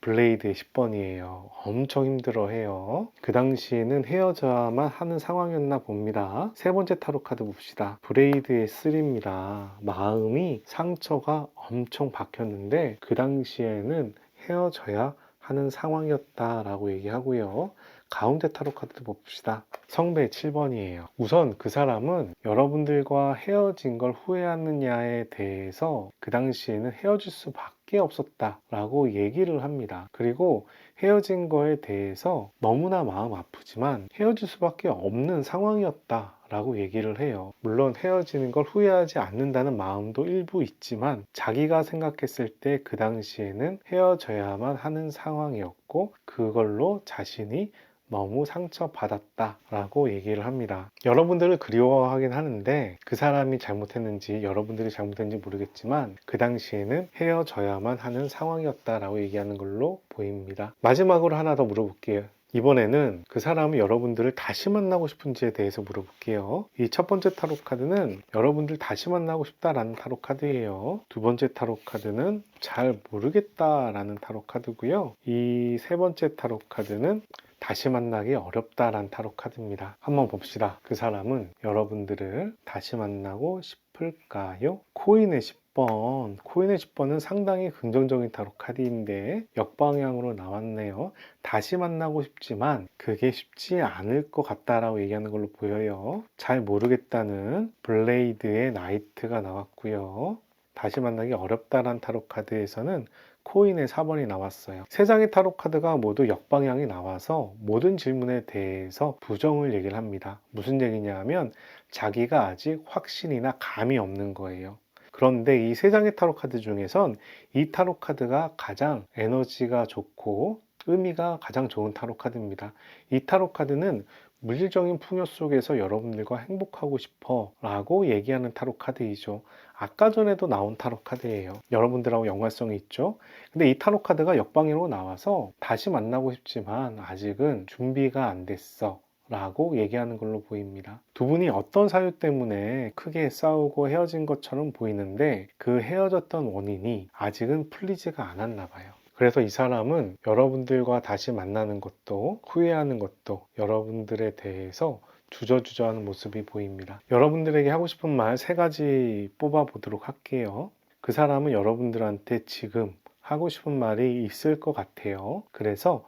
블레이드의 10번이에요. 엄청 힘들어해요. 그 당시에는 헤어져야만 하는 상황이었나 봅니다. 세 번째 타로 카드 봅시다. 브레이드의 3입니다. 마음이 상처가 엄청 박혔는데 그 당시에는 헤어져야 하는 상황이었다라고 얘기하고요. 가운데 타로 카드 봅시다. 성배 7번이에요. 우선 그 사람은 여러분들과 헤어진 걸 후회하느냐에 대해서 그 당시에는 헤어질 수밖에 없었다라고 얘기를 합니다. 그리고 헤어진 거에 대해서 너무나 마음 아프지만 헤어질 수밖에 없는 상황이었다 라고 얘기를 해요. 물론 헤어지는 걸 후회하지 않는다는 마음도 일부 있지만 자기가 생각했을 때 그 당시에는 헤어져야만 하는 상황이었고 그걸로 자신이 너무 상처받았다 라고 얘기를 합니다. 여러분들을 그리워하긴 하는데 그 사람이 잘못했는지 여러분들이 잘못했는지 모르겠지만 그 당시에는 헤어져야만 하는 상황이었다라고 얘기하는 걸로 보입니다. 마지막으로 하나 더 물어볼게요. 이번에는 그 사람이 여러분들을 다시 만나고 싶은지에 대해서 물어볼게요. 이 첫 번째 타로 카드는 여러분들 다시 만나고 싶다라는 타로 카드예요. 두 번째 타로 카드는 잘 모르겠다라는 타로 카드고요. 이 세 번째 타로 카드는 다시 만나기 어렵다라는 타로 카드입니다. 한번 봅시다. 그 사람은 여러분들을 다시 만나고 싶을까요? 코인의 10번. 코인의 10번은 상당히 긍정적인 타로 카드인데 역방향으로 나왔네요. 다시 만나고 싶지만 그게 쉽지 않을 것 같다라고 얘기하는 걸로 보여요. 잘 모르겠다는 블레이드의 나이트가 나왔고요. 다시 만나기 어렵다라는 타로 카드에서는 코인의 4번이 나왔어요. 세 장의 타로 카드가 모두 역방향이 나와서 모든 질문에 대해서 부정을 얘기를 합니다. 무슨 얘기냐 하면 자기가 아직 확신이나 감이 없는 거예요. 그런데 이 세 장의 타로 카드 중에선 이 타로 카드가 가장 에너지가 좋고 의미가 가장 좋은 타로 카드입니다. 이 타로 카드는 물질적인 풍요 속에서 여러분들과 행복하고 싶어 라고 얘기하는 타로 카드이죠. 아까 전에도 나온 타로 카드예요. 여러분들하고 연관성이 있죠. 근데 이 타로 카드가 역방향으로 나와서 다시 만나고 싶지만 아직은 준비가 안 됐어 라고 얘기하는 걸로 보입니다. 두 분이 어떤 사유 때문에 크게 싸우고 헤어진 것처럼 보이는데 그 헤어졌던 원인이 아직은 풀리지가 않았나 봐요. 그래서 이 사람은 여러분들과 다시 만나는 것도 후회하는 것도 여러분들에 대해서 주저주저하는 모습이 보입니다. 여러분들에게 하고 싶은 말 세 가지 뽑아 보도록 할게요. 그 사람은 여러분들한테 지금 하고 싶은 말이 있을 것 같아요. 그래서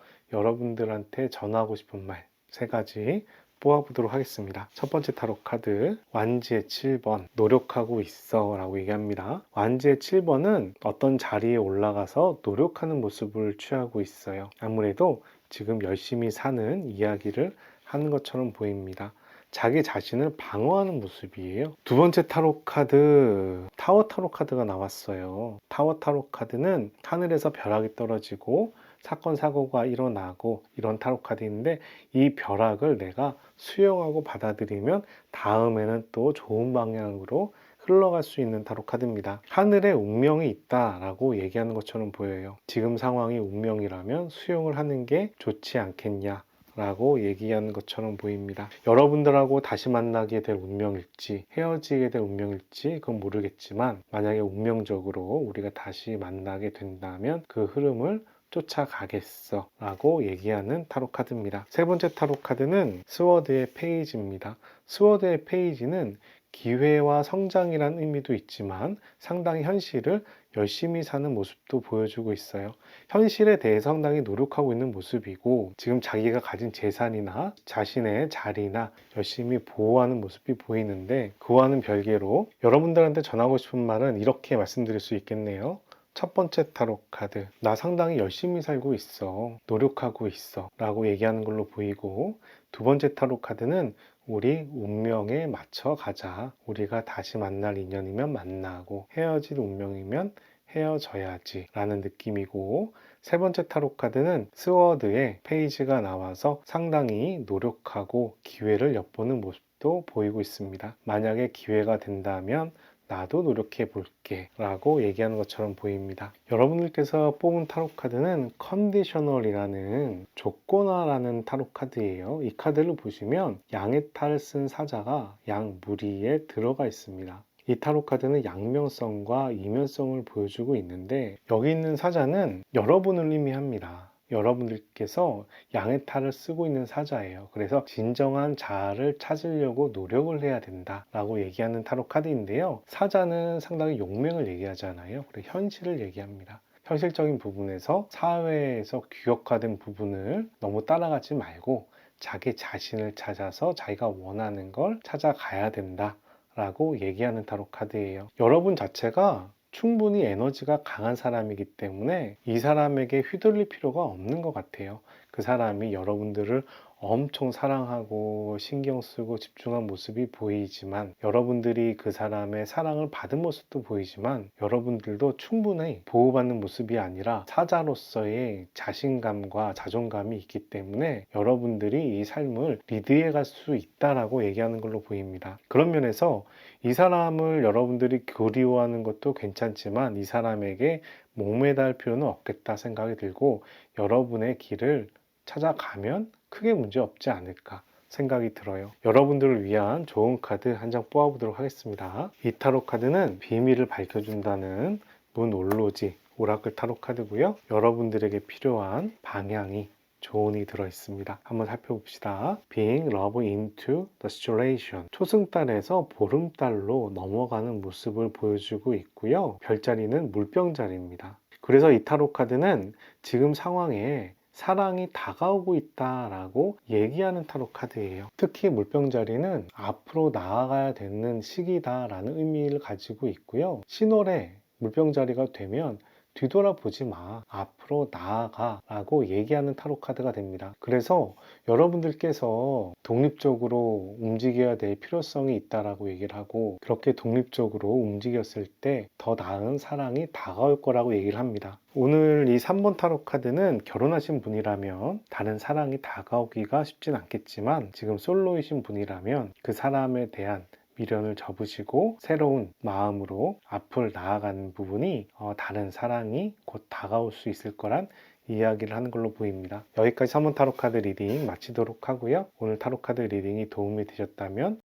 여러분들한테 전하고 싶은 말 세 가지 뽑아보도록 하겠습니다. 첫 번째 타로 카드 완지의 7번 노력하고 있어 라고 얘기합니다. 완지의 7번은 어떤 자리에 올라가서 노력하는 모습을 취하고 있어요. 아무래도 지금 열심히 사는 이야기를 하는 것처럼 보입니다. 자기 자신을 방어하는 모습이에요. 두 번째 타로 카드 타워 타로 카드가 나왔어요. 타워 타로 카드는 하늘에서 벼락이 떨어지고 사건 사고가 일어나고 이런 타로 카드인데 이 벼락을 내가 수용하고 받아들이면 다음에는 또 좋은 방향으로 흘러갈 수 있는 타로 카드입니다. 하늘에 운명이 있다라고 얘기하는 것처럼 보여요. 지금 상황이 운명이라면 수용을 하는 게 좋지 않겠냐 라고 얘기하는 것처럼 보입니다. 여러분들하고 다시 만나게 될 운명일지 헤어지게 될 운명일지 그건 모르겠지만 만약에 운명적으로 우리가 다시 만나게 된다면 그 흐름을 쫓아가겠어 라고 얘기하는 타로 카드입니다. 세 번째 타로 카드는 스워드의 페이지입니다. 스워드의 페이지는 기회와 성장이라는 의미도 있지만 상당히 현실을 열심히 사는 모습도 보여주고 있어요. 현실에 대해 상당히 노력하고 있는 모습이고 지금 자기가 가진 재산이나 자신의 자리나 열심히 보호하는 모습이 보이는데 그와는 별개로 여러분들한테 전하고 싶은 말은 이렇게 말씀드릴 수 있겠네요. 첫 번째 타로 카드 나 상당히 열심히 살고 있어 노력하고 있어 라고 얘기하는 걸로 보이고 두 번째 타로 카드는 우리 운명에 맞춰 가자 우리가 다시 만날 인연이면 만나고 헤어질 운명이면 헤어져야지 라는 느낌이고 세 번째 타로 카드는 스워드의 페이지가 나와서 상당히 노력하고 기회를 엿보는 모습도 보이고 있습니다. 만약에 기회가 된다면 나도 노력해 볼게 라고 얘기하는 것처럼 보입니다. 여러분들께서 뽑은 타로 카드는 컨디셔널이라는 조건화라는 타로 카드예요. 이 카드를 보시면 양의 탈을 쓴 사자가 양무리에 들어가 있습니다. 이 타로 카드는 양면성과 이면성을 보여주고 있는데 여기 있는 사자는 여러분을 의미합니다. 여러분들께서 양의 탈을 쓰고 있는 사자예요. 그래서 진정한 자아를 찾으려고 노력을 해야 된다 라고 얘기하는 타로 카드인데요. 사자는 상당히 용맹을 얘기하잖아요. 그리고 현실을 얘기합니다. 현실적인 부분에서 사회에서 규격화된 부분을 너무 따라가지 말고 자기 자신을 찾아서 자기가 원하는 걸 찾아가야 된다 라고 얘기하는 타로 카드예요. 여러분 자체가 충분히 에너지가 강한 사람이기 때문에 이 사람에게 휘둘릴 필요가 없는 것 같아요. 그 사람이 여러분들을 엄청 사랑하고 신경 쓰고 집중한 모습이 보이지만, 여러분들이 그 사람의 사랑을 받은 모습도 보이지만, 여러분들도 충분히 보호받는 모습이 아니라 사자로서의 자신감과 자존감이 있기 때문에 여러분들이 이 삶을 리드해 갈 수 있다라고 얘기하는 걸로 보입니다. 그런 면에서 이 사람을 여러분들이 그리워하는 것도 괜찮지만 이 사람에게 목매달 필요는 없겠다 생각이 들고, 여러분의 길을 찾아가면 크게 문제 없지 않을까 생각이 들어요. 여러분들을 위한 좋은 카드 한 장 뽑아보도록 하겠습니다. 이 타로 카드는 비밀을 밝혀준다는 문 올로지 오라클 타로 카드고요. 여러분들에게 필요한 방향이, 조언이 들어있습니다. 한번 살펴봅시다. Being love into the situation. 초승달에서 보름달로 넘어가는 모습을 보여주고 있고요. 별자리는 물병자리입니다. 그래서 이 타로 카드는 지금 상황에 사랑이 다가오고 있다라고 얘기하는 타로 카드예요. 특히 물병자리는 앞으로 나아가야 되는 시기다라는 의미를 가지고 있고요. 신월에 물병자리가 되면 뒤돌아보지 마, 앞으로 나아가 라고 얘기하는 타로 카드가 됩니다. 그래서 여러분들께서 독립적으로 움직여야 될 필요성이 있다라고 얘기를 하고, 그렇게 독립적으로 움직였을 때 더 나은 사랑이 다가올 거라고 얘기를 합니다. 오늘 이 3번 타로 카드는 결혼하신 분이라면 다른 사랑이 다가오기가 쉽진 않겠지만, 지금 솔로이신 분이라면 그 사람에 대한 미련을 접으시고 새로운 마음으로 앞을 나아가는 부분이, 다른 사랑이 곧 다가올 수 있을 거란 이야기를 하는 걸로 보입니다. 여기까지 3번 타로 카드 리딩 마치도록 하고요. 오늘 타로 카드 리딩이 도움이 되셨다면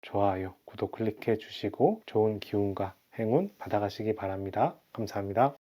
좋아요, 구독 클릭해 주시고 좋은 기운과 행운 받아가시기 바랍니다. 감사합니다.